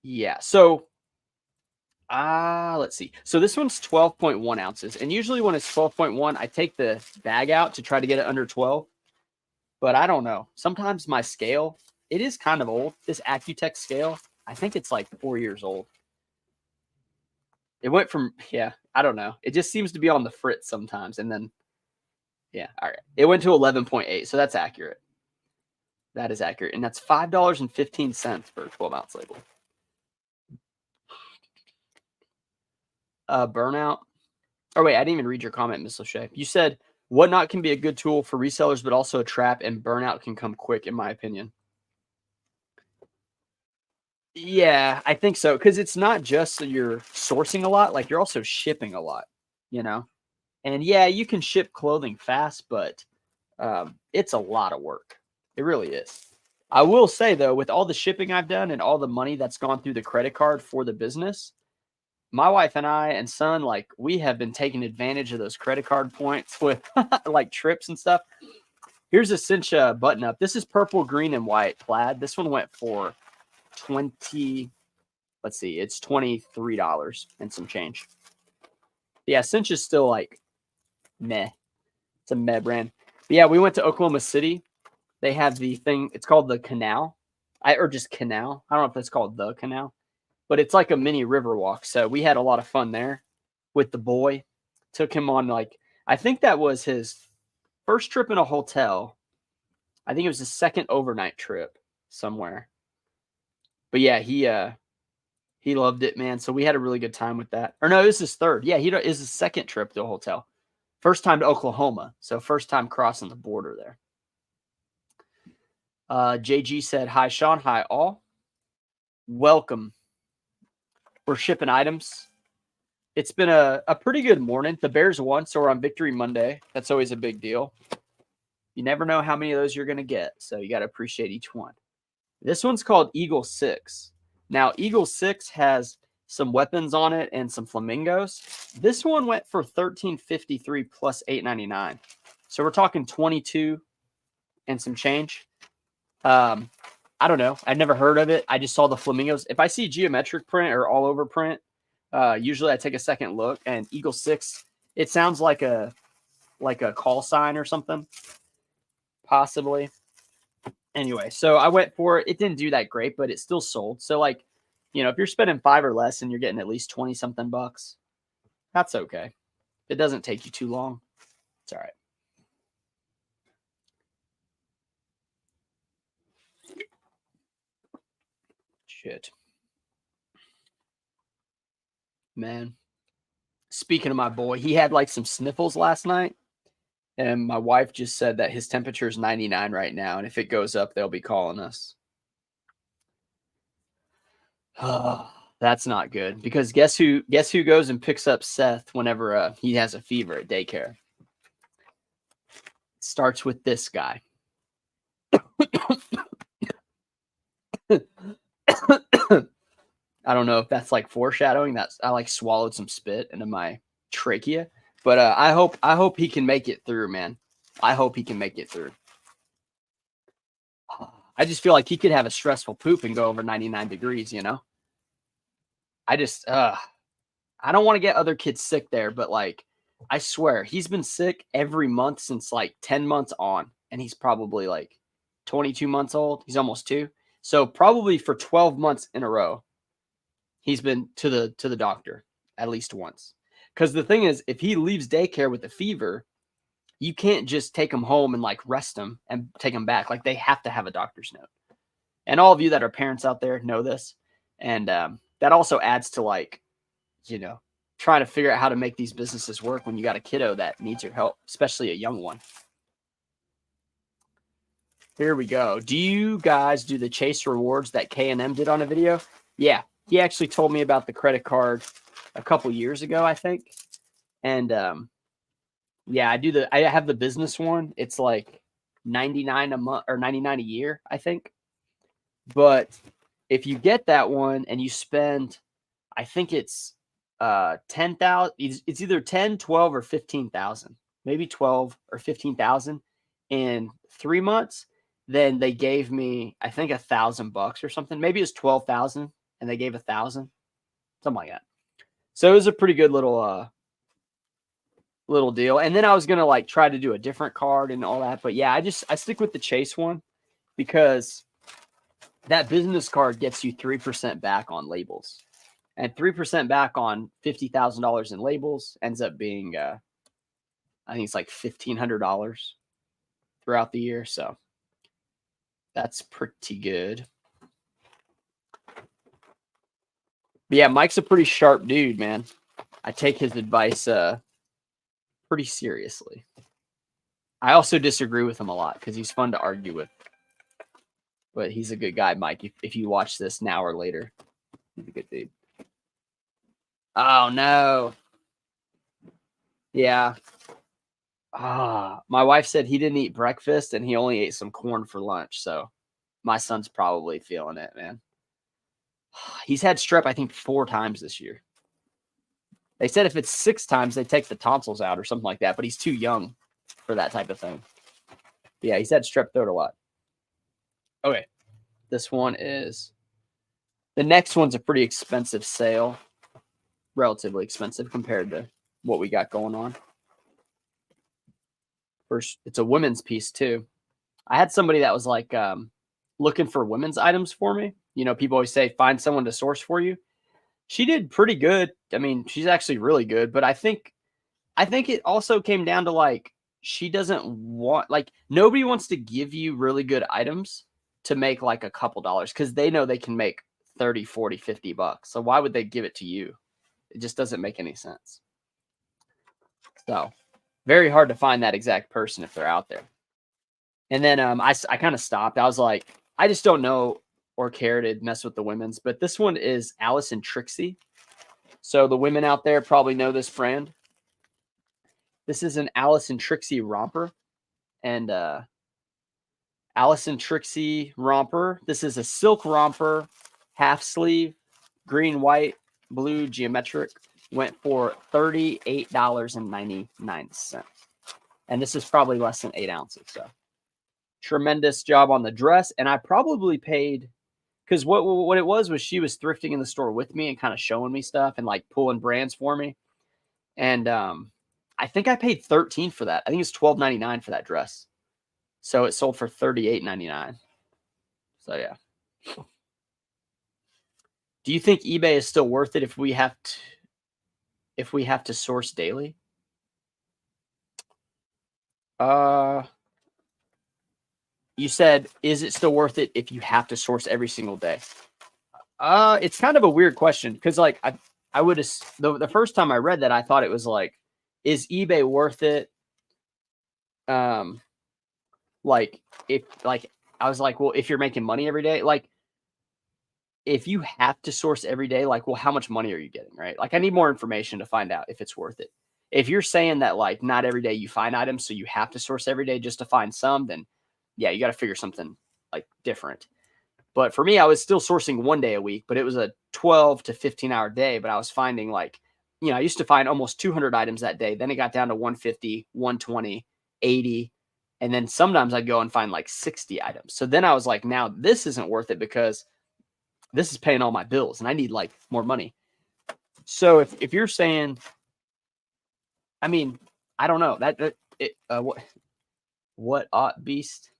Speaker 1: Yeah. So let's see. So this one's 12.1 ounces. And usually when it's 12.1, I take the bag out to try to get it under 12. But I don't know. Sometimes my scale, it is kind of old. This Accutech scale, I think it's like 4 years old. It went from, I don't know. It just seems to be on the fritz sometimes. And then, all right. It went to 11.8. So that's accurate. That is accurate. And that's $5.15 for a 12-ounce label. Burnout. Oh, wait. I didn't even read your comment, Miss Lachey. You said, whatnot can be a good tool for resellers, but also a trap, and burnout can come quick, in my opinion. Yeah, I think so. Because it's not just that you're sourcing a lot, like you're also shipping a lot, And yeah, you can ship clothing fast, but it's a lot of work. It really is. I will say though, with all the shipping I've done and all the money that's gone through the credit card for the business, my wife and I and son, like we have been taking advantage of those credit card points with like trips and stuff. Here's a cinch button up. This is purple, green, and white plaid. This one went for 20. Let's see, it's $23 and some change. Yeah, cinch is still like meh. It's a meh brand. But yeah, we went to Oklahoma City. They have the thing. It's called the Canal, or just Canal. I don't know if it's called the Canal, but it's like a mini river walk. So we had a lot of fun there with the boy. Took him on like I think that was his first trip in a hotel. I think it was his second overnight trip somewhere. But yeah, he loved it, man. So we had a really good time with that. Or no, this is his third. Yeah, he is his second trip to a hotel. First time to Oklahoma. So first time crossing the border there. JG said, hi, Sean. Hi, all. Welcome. We're shipping items. It's been a pretty good morning. The Bears won, so we're on Victory Monday. That's always a big deal. You never know how many of those you're going to get, so you got to appreciate each one. This one's called Eagle 6. Now, Eagle 6 has some weapons on it and some flamingos. This one went for $13.53 plus $8.99. So we're talking 22 and some change. I don't know. I'd never heard of it. I just saw the flamingos. If I see geometric print or all over print, usually I take a second look. And Eagle 6, it sounds like a call sign or something, possibly. Anyway, so I went for it. It didn't do that great, but it still sold. So like, you know, if you're spending $5 or less and you're getting at least 20 something bucks, that's okay. It doesn't take you too long. It's all right. Shit. Man. Speaking of my boy, he had like some sniffles last night. And my wife just said that his temperature is 99 right now. And if it goes up, they'll be calling us. That's not good because guess who goes and picks up Seth whenever he has a fever at daycare? It starts with this guy. I don't know if that's like foreshadowing. That's I like swallowed some spit into my trachea, but I hope he can make it through, man. I hope he can make it through. I just feel like he could have a stressful poop and go over 99 degrees, you know? I don't want to get other kids sick there, but like, I swear he's been sick every month since like 10 months on, and he's probably like 22 months old. He's almost 2. So probably for 12 months in a row, he's been to the doctor at least once. Because the thing is, if he leaves daycare with a fever, you can't just take him home and like rest him and take him back. Like they have to have a doctor's note. And all of you that are parents out there know this. And that also adds to like, you know, trying to figure out how to make these businesses work when you got a kiddo that needs your help, especially a young one. Here we go. Do you guys do the Chase rewards that K&M did on a video? Yeah, he actually told me about the credit card a couple years ago, I think. And yeah, I have the business one. It's like 99 a month or 99 a year, I think. But if you get that one and you spend, I think it's 10,000, it's either 10, 12 or 15,000, maybe 12 or 15,000 in 3 months, then they gave me, I think $1,000 or something. Maybe it's 12,000 and they gave 1,000, something like that. So it was a pretty good little deal. And then I was going to like try to do a different card and all that. But yeah, I stick with the Chase one because that business card gets you 3% back on labels. And 3% back on $50,000 in labels ends up being, I think it's like $1,500 throughout the year. So that's pretty good. But yeah, Mike's a pretty sharp dude, man. I take his advice pretty seriously. I also disagree with him a lot because he's fun to argue with. But he's a good guy, Mike. If you watch this now or later, he's a good dude. Oh, no. Yeah. My wife said he didn't eat breakfast and he only ate some corn for lunch. So My son's probably feeling it, man. He's had strep, I think, 4 times this year. They said if it's 6 times, they take the tonsils out or something like that, but he's too young for that type of thing. But yeah, he's had strep throat a lot. Okay, this one is the next one's a pretty expensive sale, relatively expensive compared to what we got going on. First, it's a women's piece too. I had somebody that was like looking for women's items for me. You know, people always say find someone to source for you. She did pretty good. I mean, she's actually really good, but I think it also came down to like she doesn't want like nobody wants to give you really good items to make like a couple dollars because they know they can make 30, 40, 50 bucks. So why would they give it to you? It just doesn't make any sense. So very hard to find that exact person if they're out there. And then I kind of stopped. I was like, I just don't know or care to mess with the women's. But this one is Alice and Trixie. So the women out there probably know this brand. This is an Alice and Trixie romper. And Alice and Trixie romper. This is a silk romper, half sleeve, green, white, blue, geometric. Went for $38.99. And this is probably less than 8 ounces. So tremendous job on the dress. And I probably paid, because what it was she was thrifting in the store with me and kind of showing me stuff and like pulling brands for me. And I think I paid $13 for that. I think it's $12.99 for that dress. So it sold for $38.99. So yeah. Do you think eBay is still worth it if we have to source daily? You said, is it still worth it if you have to source every single day? It's kind of a weird question because like I would have the first time I read that I thought it was like, is eBay worth it? Like if like I was like, well, if you're making money every day, like if you have to source every day, like, well, how much money are you getting, right? Like I need more information to find out if it's worth it. If you're saying that like not every day you find items, so you have to source every day just to find some, then yeah, you got to figure something like different. But for me, I was still sourcing 1 day a week, but it was a 12 to 15-hour day. But I was finding like, you know, I used to find almost 200 items that day. Then it got down to 150, 120, 80. And then sometimes I'd go and find like 60 items. So then I was like, now this isn't worth it because this is paying all my bills and I need like more money. So if you're saying, I mean, I don't know what ought beast.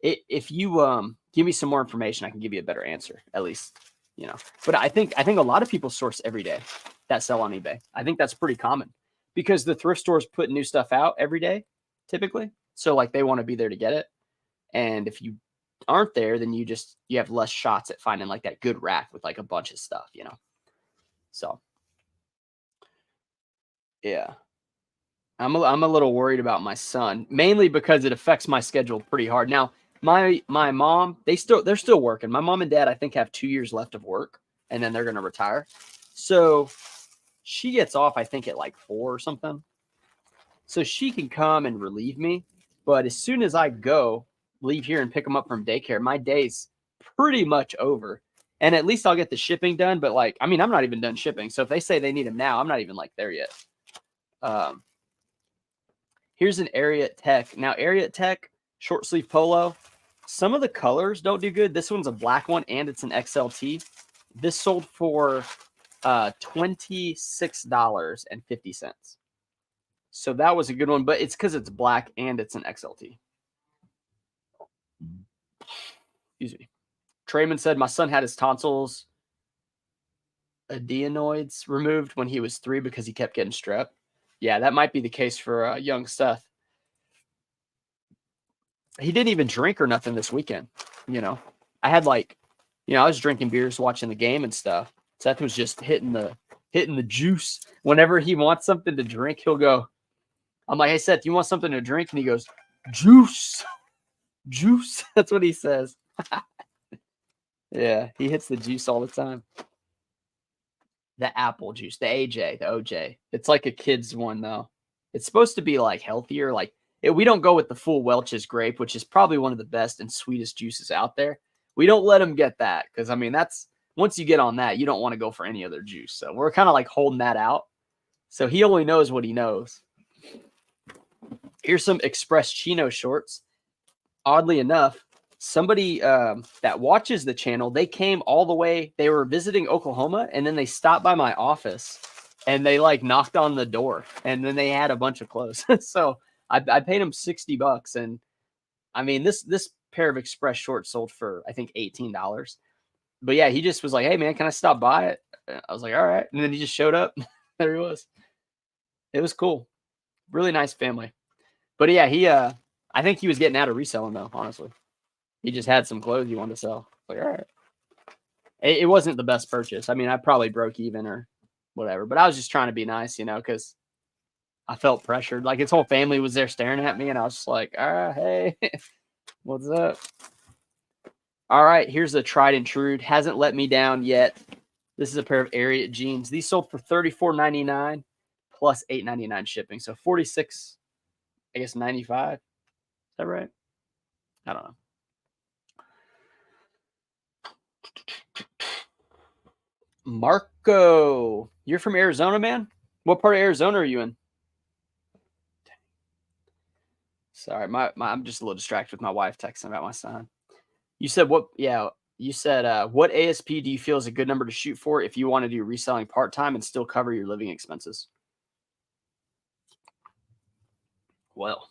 Speaker 1: If you give me some more information, I can give you a better answer, at least, you know. But I think a lot of people source every day that sell on eBay. I think that's pretty common because the thrift stores put new stuff out every day, typically. So like they want to be there to get it. And if you aren't there, then you have less shots at finding like that good rack with like a bunch of stuff, you know. So yeah. I'm a little worried about my son, mainly because it affects my schedule pretty hard. Now, my mom, they're still working. My mom and dad, I think, have 2 years left of work, and then they're going to retire. So she gets off, I think, at like 4 or something. So she can come and relieve me. But as soon as I leave here and pick them up from daycare, my day's pretty much over. And at least I'll get the shipping done. But like, I mean, I'm not even done shipping. So if they say they need them now, I'm not even like there yet. Here's an Ariat Tech. Now, Ariat Tech, short sleeve polo. Some of the colors don't do good. This one's a black one, and it's an XLT. This sold for $26.50. So that was a good one, but it's because it's black and it's an XLT. Excuse me. Trayman said, my son had his tonsils adenoids removed when he was 3 because he kept getting strep. Yeah, that might be the case for young Seth. He didn't even drink or nothing this weekend. You know, I had like, you know, I was drinking beers, watching the game and stuff. Seth was just hitting the juice. Whenever he wants something to drink, he'll go. I'm like, hey, Seth, you want something to drink? And he goes, juice. Juice. That's what he says. Yeah, he hits the juice all the time. The apple juice, the AJ, the OJ. It's like a kid's one, though. It's supposed to be like healthier. Like we don't go with the full Welch's grape, which is probably one of the best and sweetest juices out there. we don't let him get that because I mean that's once you get on that, you don't want to go for any other juice. So we're kind of like holding that out. So he only knows what he knows. Here's some Express Chino shorts. Oddly enough, somebody that watches the channel, they came all the way. They were visiting Oklahoma, and then they stopped by my office, and they like knocked on the door, and then they had a bunch of clothes. So I paid them $60, and I mean this pair of Express shorts sold for I think $18. But yeah, he just was like, "Hey man, can I stop by it?" I was like, "All right," and then he just showed up. There he was. It was cool. Really nice family. But yeah, I think he was getting out of reselling though, honestly. He just had some clothes he wanted to sell. Like, all right. It wasn't the best purchase. I mean, I probably broke even or whatever, but I was just trying to be nice, because I felt pressured. Like his whole family was there staring at me, and I was just like, hey, what's up? All right, here's a tried and true. Hasn't let me down yet. This is a pair of Ariat jeans. These sold for $34.99 plus $8.99 shipping. So 46, I guess 95. Is that right? I don't know. Marco, you're from Arizona, man? What part of Arizona are you in? Sorry, I'm just a little distracted with my wife texting about my son. You said what? Yeah, you said what ASP do you feel is a good number to shoot for if you want to do reselling part-time and still cover your living expenses? Well,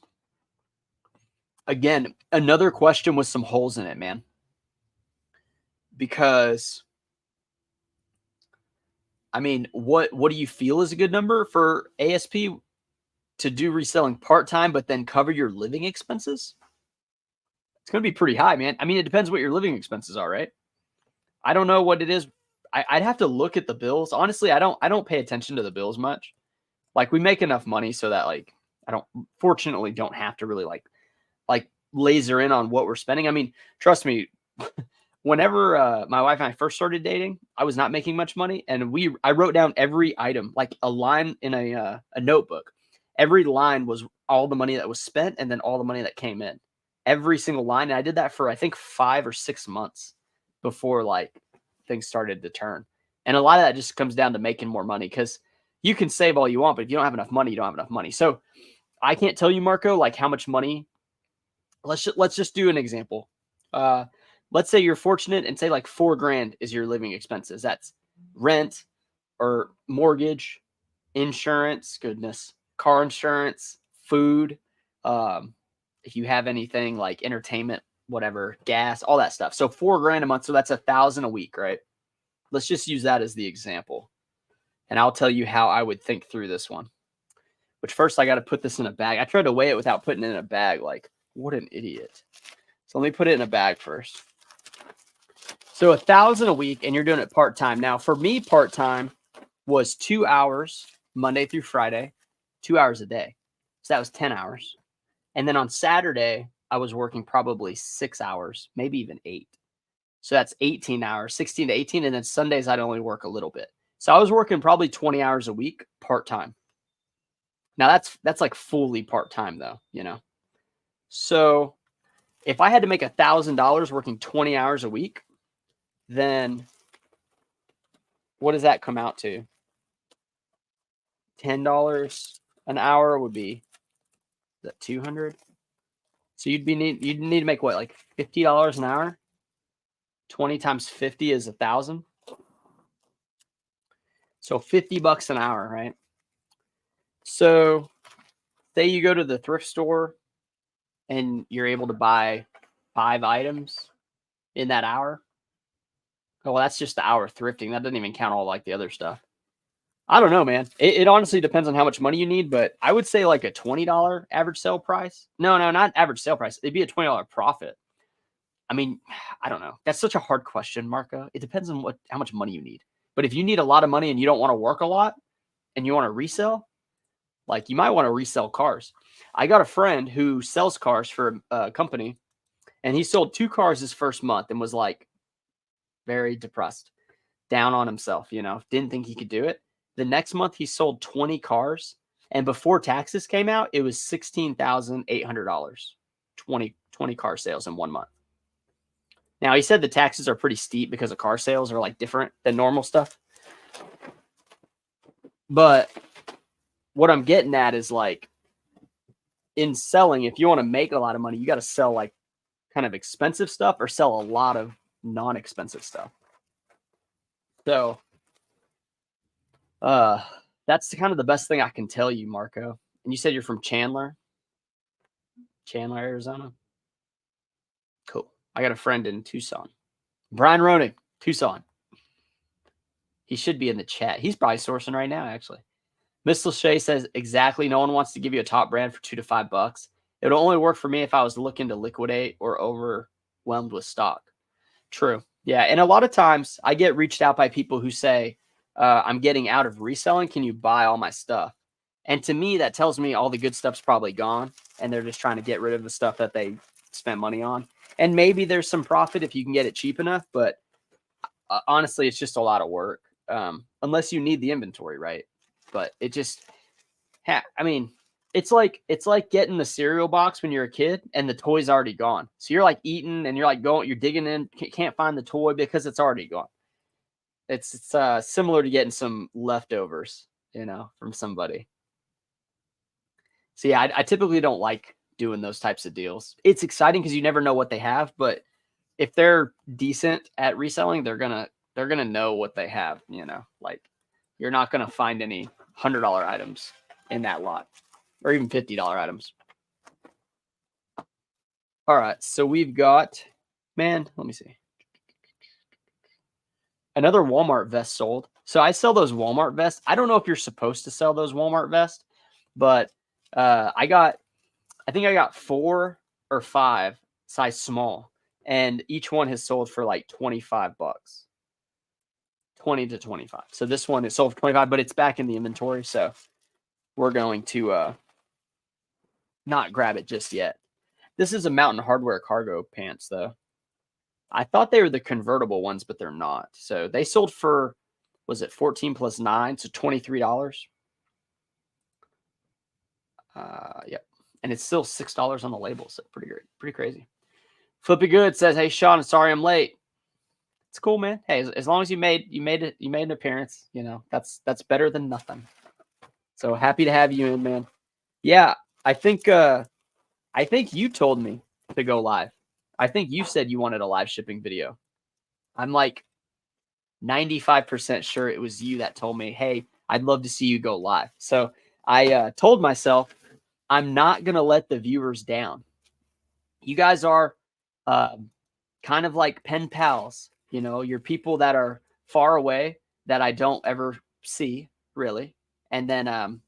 Speaker 1: again, another question with some holes in it, man. Because I mean, what do you feel is a good number for ASP to do reselling part-time but then cover your living expenses? It's going to be pretty high, man. I mean, it depends what your living expenses are, right? I don't know what it is. I'd have to look at the bills. Honestly, I don't pay attention to the bills much. Like we make enough money so that like I don't fortunately don't have to really like laser in on what we're spending. I mean, trust me, whenever my wife and I first started dating, I was not making much money, and I wrote down every item, like a line in a notebook. Every line was all the money that was spent, and then all the money that came in. Every single line, and I did that for I think 5 or 6 months before like things started to turn. And a lot of that just comes down to making more money because you can save all you want, but if you don't have enough money, you don't have enough money. So I can't tell you, Marco, like how much money. Let's just do an example. Let's say you're fortunate and say like $4,000 is your living expenses. That's rent or mortgage, insurance, goodness, car insurance, food. If you have anything like entertainment, whatever, gas, all that stuff. So $4,000 a month. So that's $1,000 a week, right? Let's just use that as the example. And I'll tell you how I would think through this one. Which first I got to put this in a bag. I tried to weigh it without putting it in a bag. Like, what an idiot. So let me put it in a bag first. So $1,000 a week, and you're doing it part-time. Now, for me, part-time was 2 hours, Monday through Friday, 2 hours a day. So that was 10 hours. And then on Saturday, I was working probably 6 hours, maybe even 8. So that's 18 hours, 16 to 18. And then Sundays, I'd only work a little bit. So I was working probably 20 hours a week part-time. Now that's like fully part-time though, So if I had to make $1,000 working 20 hours a week, then what does that come out to? $10 an hour would be, is that 200? So you'd need to make what, like $50 an hour? 20 times 50 is 1,000. So $50 an hour, right? So say you go to the thrift store and you're able to buy 5 items in that hour. Oh, well, that's just the hour thrifting. That doesn't even count all like the other stuff. I don't know, man. It honestly depends on how much money you need, but I would say like a $20 average sale price. No, not average sale price. It'd be a $20 profit. I mean, I don't know. That's such a hard question, Marco. It depends on how much money you need. But if you need a lot of money and you don't want to work a lot and you want to resell, like you might want to resell cars. I got a friend who sells cars for a company, and he sold 2 cars his first month and was like very depressed, down on himself, didn't think he could do it. The next month he sold 20 cars, and before taxes came out, it was $16,800. 20 car sales in 1 month. Now, he said the taxes are pretty steep because of car sales are like different than normal stuff. But what I'm getting at is like in selling, if you want to make a lot of money, you got to sell like kind of expensive stuff or sell a lot of non-expensive stuff. So that's kind of the best thing I can tell you, Marco. And you said you're from Chandler, Arizona. Cool. I got a friend in Tucson. Brian Ronig, Tucson. He should be in the chat. He's probably sourcing right now, actually. Miss Lachey says, exactly. No one wants to give you a top brand for $2 to $5. It would only work for me if I was looking to liquidate or overwhelmed with stock. True. Yeah. And a lot of times I get reached out by people who say, I'm getting out of reselling. Can you buy all my stuff? And to me, that tells me all the good stuff's probably gone and they're just trying to get rid of the stuff that they spent money on. And maybe there's some profit if you can get it cheap enough, but honestly, it's just a lot of work. Unless you need the inventory, right? But it just, I mean, it's like getting the cereal box when you're a kid and the toy's already gone. So you're like eating and you're like you're digging in, can't find the toy because it's already gone. It's similar to getting some leftovers, from somebody. So yeah, I typically don't like doing those types of deals. It's exciting because you never know what they have, but if they're decent at reselling, they're gonna know what they have. Like you're not gonna find any $100 items in that lot, or even $50 items. All right, so we've got, let me see, another Walmart vest sold. So I sell those Walmart vests. I don't know if you're supposed to sell those Walmart vests, but I think I got 4 or 5 size small, and each one has sold for like $25, 20 to 25. So this one is sold for 25, but it's back in the inventory. So we're going to not grab it just yet. This is a Mountain Hardwear cargo pants, though. I thought they were the convertible ones, but they're not. So they sold for, was it 14 plus 9, so $23. Yep. And it's still $6 on the label, so pretty great, pretty crazy. Flippy Good says, "Hey Sean, sorry I'm late." It's cool, man. Hey, as long as you made an appearance, that's better than nothing. So happy to have you in, man. Yeah, I think you told me to go live. I think you said you wanted a live shipping video. I'm like 95% sure it was you that told me, "Hey, I'd love to see you go live." So I told myself I'm not going to let the viewers down. You guys are kind of like pen pals. You're people that are far away that I don't ever see, really. And then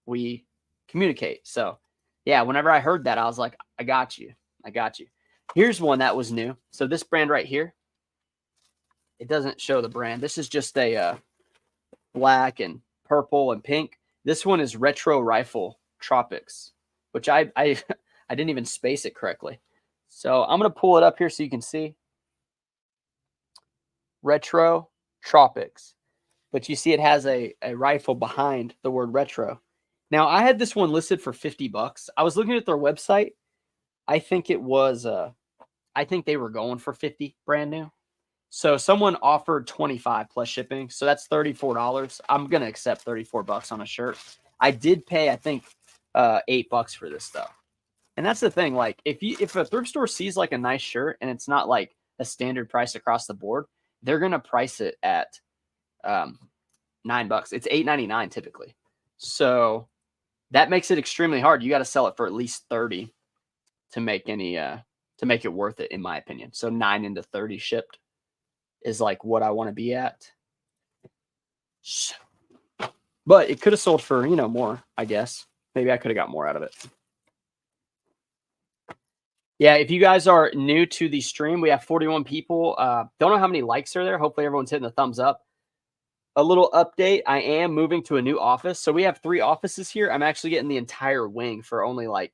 Speaker 1: we communicate. So, yeah, whenever I heard that, I was like, I got you. Here's one that was new. So this brand right here, it doesn't show the brand. This is just a black and purple and pink. This one is Retro Rifle Tropics, which I didn't even space it correctly. So I'm going to pull it up here so you can see. Retro Tropics. But you see it has a rifle behind the word retro. Now, I had this one listed for $50. I was looking at their website. I think it was, I think they were going for 50 brand new. So someone offered 25 plus shipping. So that's $34. I'm going to accept $34 on a shirt. I did pay, I think, $8 for this stuff. And that's the thing. Like if a thrift store sees like a nice shirt and it's not like a standard price across the board, they're going to price it at $9. It's $8.99 typically. So that makes it extremely hard. You got to sell it for at least 30 to make it worth it, in my opinion. So 9 into 30 shipped is like what I want to be at. But it could have sold for, more, I guess. Maybe I could have got more out of it. Yeah, if you guys are new to the stream, we have 41 people. Don't know how many likes are there. Hopefully everyone's hitting the thumbs up. A little update. I am moving to a new office. So we have 3 offices here. I'm actually getting the entire wing for only like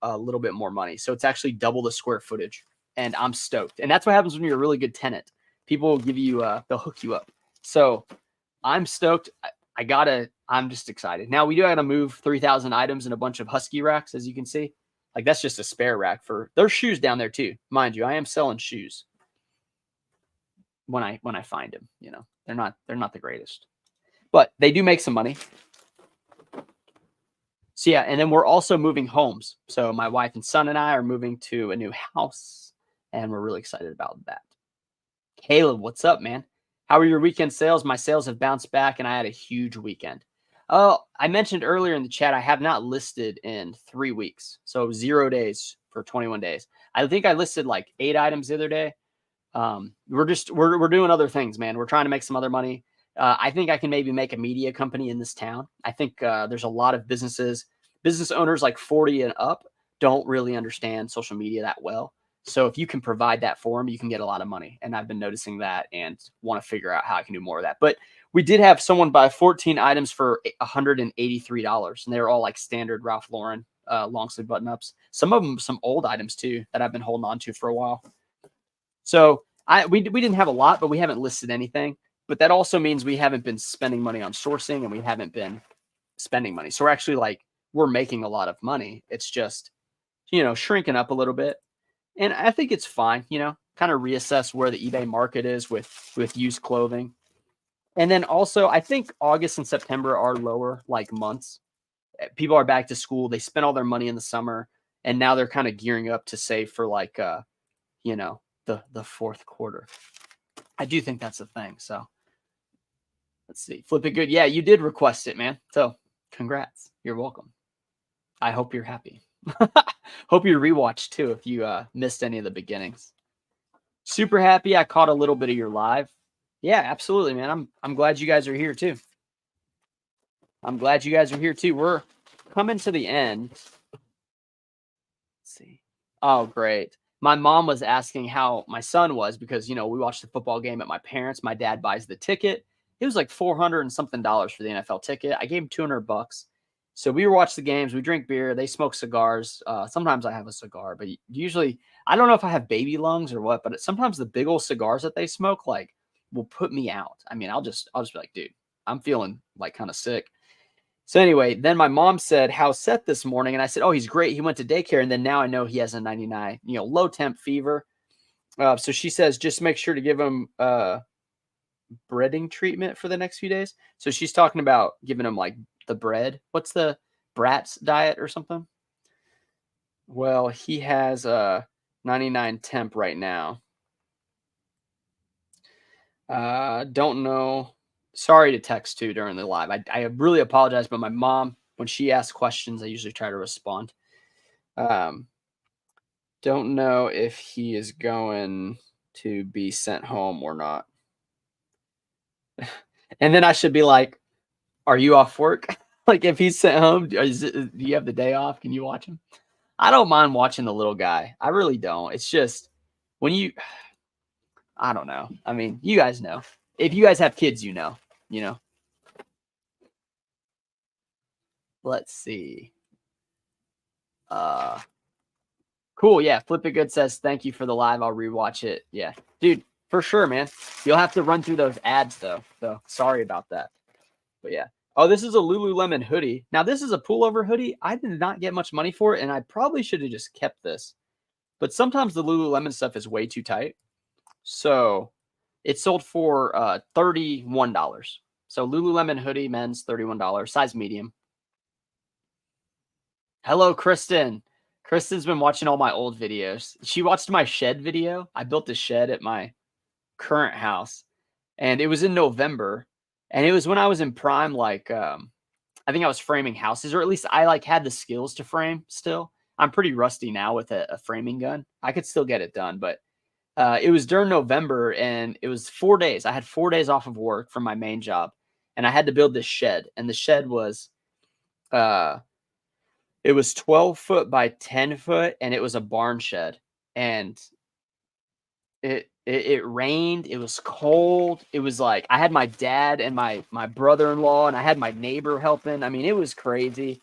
Speaker 1: a little bit more money. So it's actually double the square footage. And I'm stoked. And that's what happens when you're a really good tenant. People will give you, they'll hook you up. So I'm stoked. I'm just excited. Now we do have to move 3,000 items and a bunch of Husky racks, as you can see. Like that's just a spare rack for, there's shoes down there too. Mind you, I am selling shoes. when I find them. They're not the greatest, but they do make some money. So yeah, and then we're also moving homes. So my wife and son and I are moving to a new house, and we're really excited about that. Caleb, what's up, man? How are your weekend sales? My sales have bounced back, and I had a huge weekend. Oh, I mentioned earlier in the chat I have not listed in 3 weeks, so 0 days for 21 days. I think I listed like 8 items the other day. We're doing other things, man. We're trying to make some other money. I think I can maybe make a media company in this town. I think there's a lot of business owners like 40 and up don't really understand social media that well. So if you can provide that for them, you can get a lot of money. And I've been noticing that and want to figure out how I can do more of that. But we did have someone buy 14 items for $183, and they were all like standard Ralph Lauren long sleeve button ups. Some of them, some old items too that I've been holding on to for a while. So we didn't have a lot, but we haven't listed anything. But that also means we haven't been spending money on sourcing, and we haven't been spending money. So we're actually we're making a lot of money. It's just, shrinking up a little bit. And I think it's fine, kind of reassess where the eBay market is with used clothing. And then also I think August and September are lower months. People are back to school. They spent all their money in the summer, and now they're kind of gearing up to save for the fourth quarter. I do think that's a thing. So let's see. Flip it good. Yeah, you did request it, man. So congrats. You're welcome. I hope you're happy. Hope you rewatched too if you missed any of the beginnings. Super happy I caught a little bit of your live. Yeah, absolutely, man. I'm glad you guys are here too. We're coming to the end. Let's see. Oh, great. My mom was asking how my son was because, we watched the football game at my parents'. My dad buys the ticket. It was like $400 and something for the NFL ticket. I gave him $200. So we watch the games. We drink beer. They smoke cigars. Sometimes I have a cigar, but usually I don't know if I have baby lungs or what, but sometimes the big old cigars that they smoke will put me out. I mean, I'll just be like, dude, I'm feeling kind of sick. So anyway, then my mom said, how's Seth this morning? And I said, oh, he's great. He went to daycare. And then now I know he has a 99, low temp fever. So she says, just make sure to give him breading treatment for the next few days. So she's talking about giving him the bread. What's the Bratz diet or something? Well, he has a 99 temp right now. Don't know. Sorry to text too during the live. I really apologize, but my mom, when she asks questions, I usually try to respond. Don't know if he is going to be sent home or not. And then I should be like, are you off work? If he's sent home, do you have the day off? Can you watch him? I don't mind watching the little guy. I really don't. It's just I don't know. I mean, you guys know. If you guys have kids, you know. Let's see. Cool. Yeah. Flip It Good says, thank you for the live. I'll rewatch it. Yeah. Dude, for sure, man. You'll have to run through those ads though. So sorry about that. But yeah. Oh, this is a Lululemon hoodie. Now this is a pullover hoodie. I did not get much money for it, and I probably should have just kept this. But sometimes the Lululemon stuff is way too tight. So it sold for $31. So Lululemon hoodie, men's $31, size medium. Hello, Kristen. Kristen's been watching all my old videos. She watched my shed video. I built a shed at my current house, and it was in November. And it was when I was in prime, I think I was framing houses, or at least I had the skills to frame still. I'm pretty rusty now with a framing gun. I could still get it done, but it was during November, and it was 4 days. I had 4 days off of work from my main job, and I had to build this shed. And the shed was, it was 12 foot by 10 foot, and it was a barn shed. And it rained. It was cold. It was I had my dad and my brother-in-law, and I had my neighbor helping. I mean, it was crazy.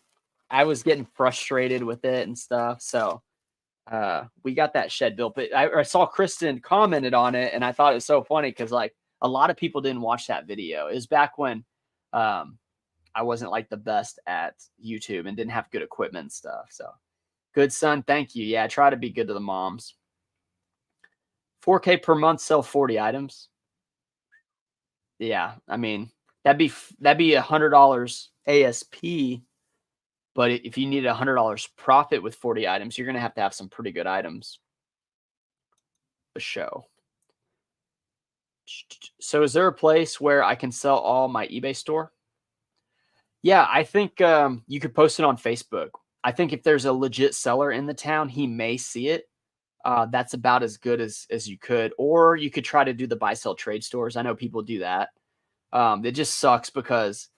Speaker 1: I was getting frustrated with it and stuff. So we got that shed built. But I saw Kristen commented on it, and I thought it was so funny because a lot of people didn't watch that video. It was back when I wasn't the best at YouTube and didn't have good equipment and stuff. So good, son. Thank you. Yeah, try to be good to the moms. 4K per month, sell 40 items. Yeah, I mean, that'd be $100 ASP, but if you need $100 profit with 40 items, you're gonna have to have some pretty good items to show. So is there a place where I can sell all my eBay store? Yeah, I think you could post it on Facebook. I think if there's a legit seller in the town, he may see it. That's about as good as you could. Or you could try to do the buy sell trade stores. I know people do that. It just sucks because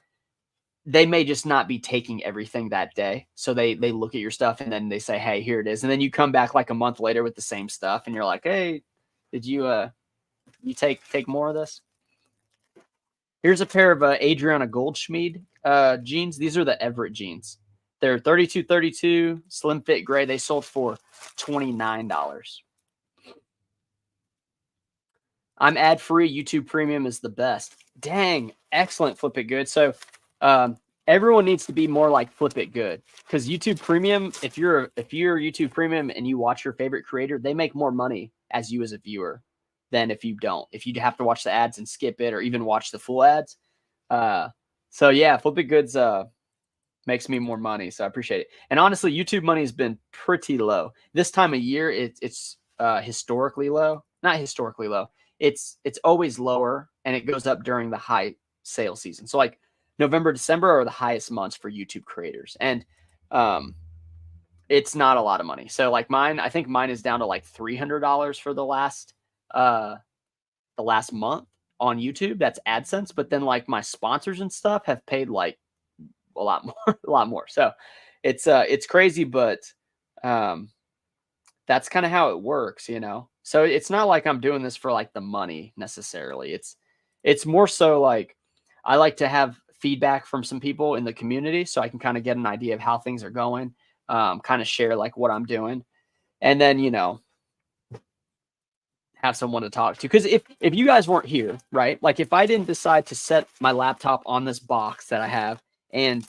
Speaker 1: they may just not be taking everything that day. So they look at your stuff and then they say, "Hey, here it is." And then you come back like a month later with the same stuff and you're like, "Hey, did you take more of this?" Here's a pair of Adriana Goldschmied jeans. These are the Everett jeans. They're 32 slim fit gray. They sold for $29. I'm ad free. YouTube Premium is the best. Dang, excellent. Flip It Good. So everyone needs to be more like Flip It Good, because YouTube Premium, if you're YouTube Premium and you watch your favorite creator, they make more money as you as a viewer than if you don't. If you have to watch the ads and skip it, or even watch the full ads. So yeah, Flip It Goods makes me more money, so I appreciate it. And honestly, YouTube money has been pretty low this time of year. It's historically low. Not historically low. It's always lower, and it goes up during the high sale season. So like November, December are the highest months for YouTube creators, and it's not a lot of money. So like mine, I think mine is down to like $300 for the last month on YouTube. That's AdSense, but then like my sponsors and stuff have paid like a lot more, a lot more. So it's crazy, but that's kind of how it works, you know? So it's not like I'm doing this for like the money necessarily. It's more so like I like to have feedback from some people in the community so I can kind of get an idea of how things are going, kind of share like what I'm doing. And then, you know, have someone to talk to. Because if you guys weren't here, right? Like if I didn't decide to set my laptop on this box that I have and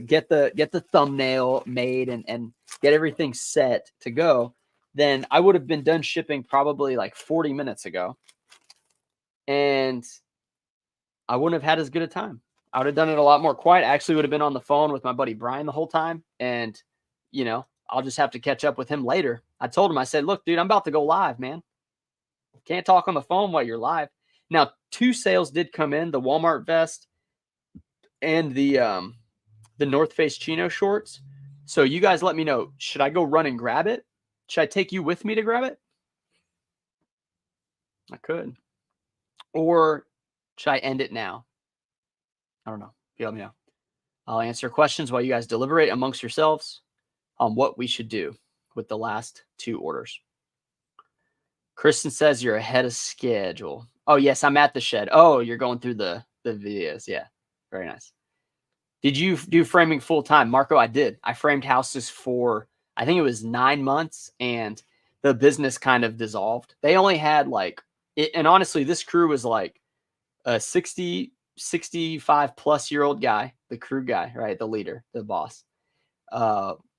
Speaker 1: get the thumbnail made and get everything set to go, then I would have been done shipping probably like 40 minutes ago. And I wouldn't have had as good a time. I would have done it a lot more quiet. I actually would have been on the phone with my buddy Brian the whole time. And, you know, I'll just have to catch up with him later. I told him, I said, "Look, dude, I'm about to go live, man. Can't talk on the phone while you're live." Now, 2 sales did come in, the Walmart vest and the North Face chino shorts. So you guys let me know, should I go run and grab it? Should I take you with me to grab it? I could. Or should I end it now? I don't know. You let me know. I'll answer questions while you guys deliberate amongst yourselves on what we should do with the last 2 orders. Kristen says you're ahead of schedule. Oh, yes, I'm at the shed. Oh, you're going through the videos. Yeah, very nice. Did you do framing full time? Marco, I did. I framed houses for, I think it was 9 months, and the business kind of dissolved. They only had like, and honestly, this crew was like a 65 plus year old guy, the crew guy, right? The leader, the boss.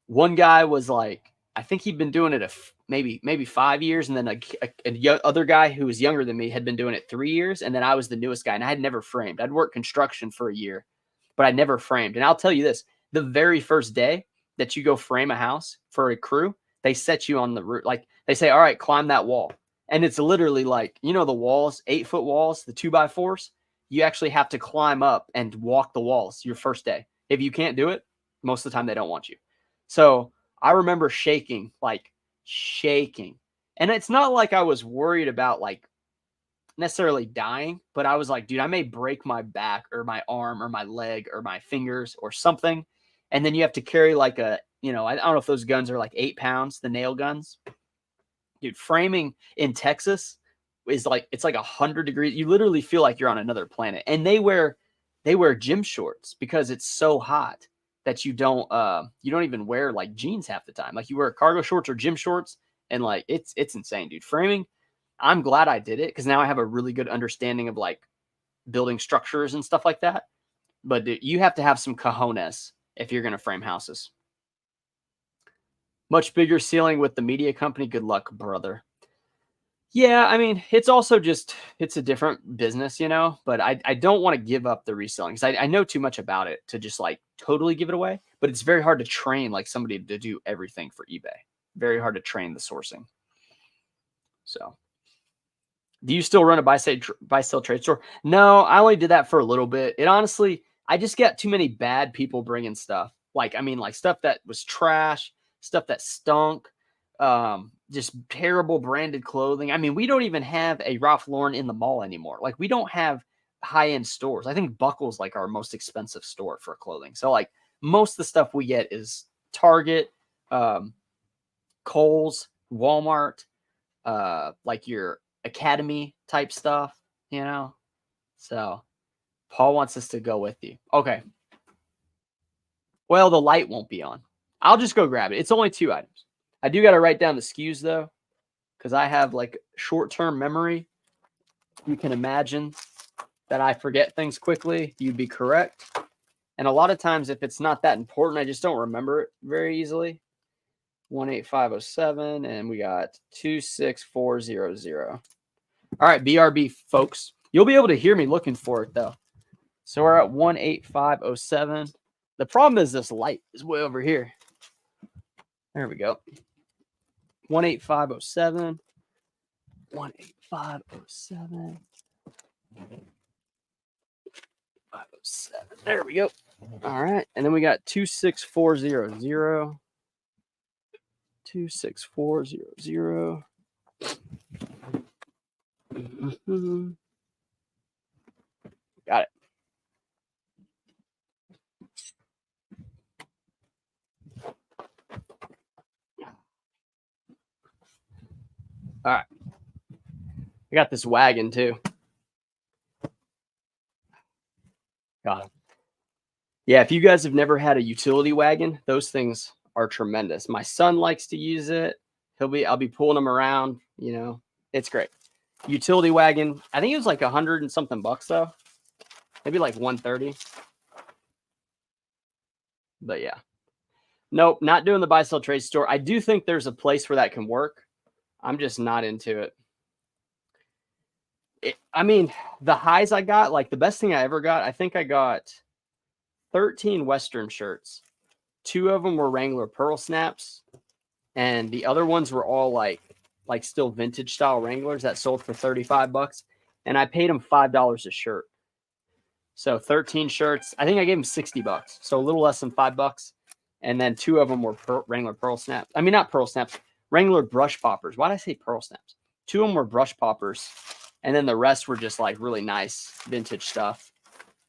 Speaker 1: One guy was like, I think he'd been doing it maybe 5 years, and then other guy who was younger than me had been doing it 3 years, and then I was the newest guy, and I had never framed. I'd worked construction for a year, but I never framed. And I'll tell you this: the very first day that you go frame a house for a crew, they set you on the roof. Like they say, "All right, climb that wall," and it's literally like, you know, the walls, 8-foot walls, the 2x4s. You actually have to climb up and walk the walls your first day. If you can't do it, most of the time they don't want you. So I remember shaking. And it's not like I was worried about like necessarily dying, but I was like, dude, I may break my back or my arm or my leg or my fingers or something. And then you have to carry like a, you know, I don't know if those guns are like 8 pounds, the nail guns. Dude, framing in Texas is like, it's like 100 degrees. You literally feel like you're on another planet. And they wear gym shorts because it's so hot that you don't even wear like jeans half the time. Like you wear cargo shorts or gym shorts, and like it's insane, dude. Framing, I'm glad I did it because now I have a really good understanding of like building structures and stuff like that. But dude, you have to have some cojones if you're gonna frame houses. Much bigger ceiling with the media company. Good luck, brother. Yeah, I mean, it's also just it's a different business, you know, but I don't want to give up the reselling because I know too much about it to just like totally give it away. But it's very hard to train like somebody to do everything for eBay. Very hard to train the sourcing. So, do you still run a buy sell trade store? No, I only did that for a little bit. It honestly, I just got too many bad people bringing stuff. Like, I mean, like stuff that was trash, stuff that stunk, just terrible branded clothing. I mean, we don't even have a Ralph Lauren in the mall anymore. Like, we don't have high end stores. I think Buckle's like our most expensive store for clothing. So, like, most of the stuff we get is Target, um, Kohl's, Walmart, like your academy type stuff, you know? So Paul wants us to go with you. Okay. Well, the light won't be on. I'll just go grab it. It's only 2 items. I do got to write down the SKUs though, because I have like short-term memory. You can imagine that I forget things quickly. You'd be correct. And a lot of times, if it's not that important, I just don't remember it very easily. 18507, and we got 26400. All right, BRB folks. You'll be able to hear me looking for it though. So we're at 18507. The problem is this light is way over here. There we go. 18507. 18507. 507. There we go. All right. And then we got 26400. 26400. Got it. All right. I got this wagon too. Got it. Yeah, if you guys have never had a utility wagon, those things are tremendous. My son likes to use it. I'll be pulling him around, you know. It's great. Utility wagon. I think it was like 100 and something bucks though. Maybe like 130. But yeah. Nope, not doing the buy sell trade store. I do think there's a place where that can work. I'm just not into it. I mean, the highs I got, like the best thing I ever got, I think I got 13 Western shirts. 2 of them were Wrangler Pearl Snaps, and the other ones were all like still vintage style Wranglers that sold for 35 bucks, and I paid them $5 a shirt. So 13 shirts. I think I gave them 60 bucks, so a little less than $5. And then 2 of them were Wrangler Pearl Snaps. I mean, not Pearl Snaps, Wrangler Brush Poppers. Why did I say Pearl Snaps? 2 of them were Brush Poppers, and then the rest were just like really nice vintage stuff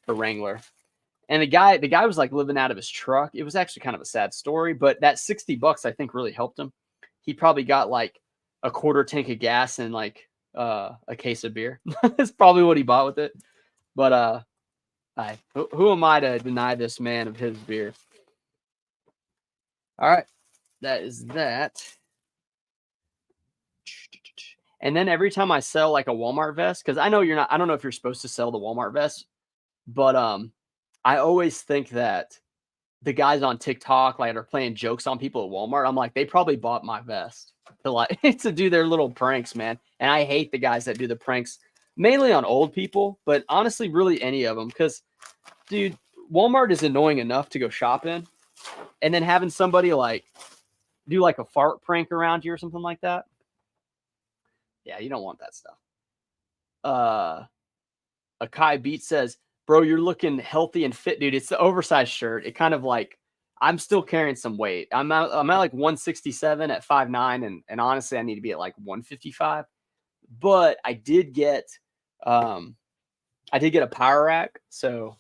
Speaker 1: for Wrangler. And the guy was like living out of his truck. It was actually kind of a sad story, but that 60 bucks I think really helped him. He probably got like a quarter tank of gas and like a case of beer. That's probably what he bought with it. But who am I to deny this man of his beer? All right, that is that. And then every time I sell like a Walmart vest, because I know you're not, I don't know if you're supposed to sell the Walmart vest, but I always think that the guys on TikTok like are playing jokes on people at Walmart. I'm like, they probably bought my vest to like to do their little pranks, man. And I hate the guys that do the pranks, mainly on old people, but honestly, really any of them. Because, dude, Walmart is annoying enough to go shop in, and then having somebody like do like a fart prank around you or something like that. Yeah, you don't want that stuff. Akai Beat says, bro, you're looking healthy and fit, dude. It's the oversized shirt. It kind of like, I'm still carrying some weight. I'm at like 167 at 5'9", and honestly, I need to be at like 155. But I did get a power rack, so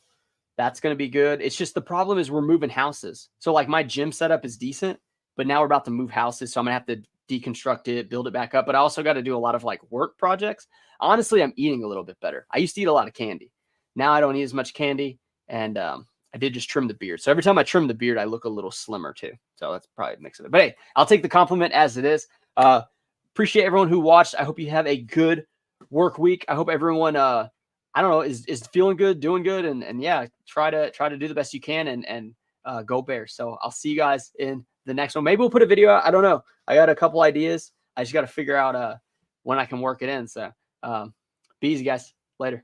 Speaker 1: that's gonna be good. It's just the problem is we're moving houses. So like my gym setup is decent, but now we're about to move houses, so I'm gonna have to deconstruct it, build it back up. But I also got to do a lot of like work projects. Honestly, I'm eating a little bit better. I used to eat a lot of candy. Now I don't eat as much candy, and I did just trim the beard. So every time I trim the beard, I look a little slimmer too. So that's probably a mix of it. But hey, I'll take the compliment as it is. Appreciate everyone who watched. I hope you have a good work week. I hope everyone, I don't know, is feeling good, doing good, and yeah, try to do the best you can, and go Bears. So I'll see you guys in the next one. Maybe we'll put a video out. I don't know. I got a couple ideas. I just got to figure out when I can work it in. So, be easy, guys. Later.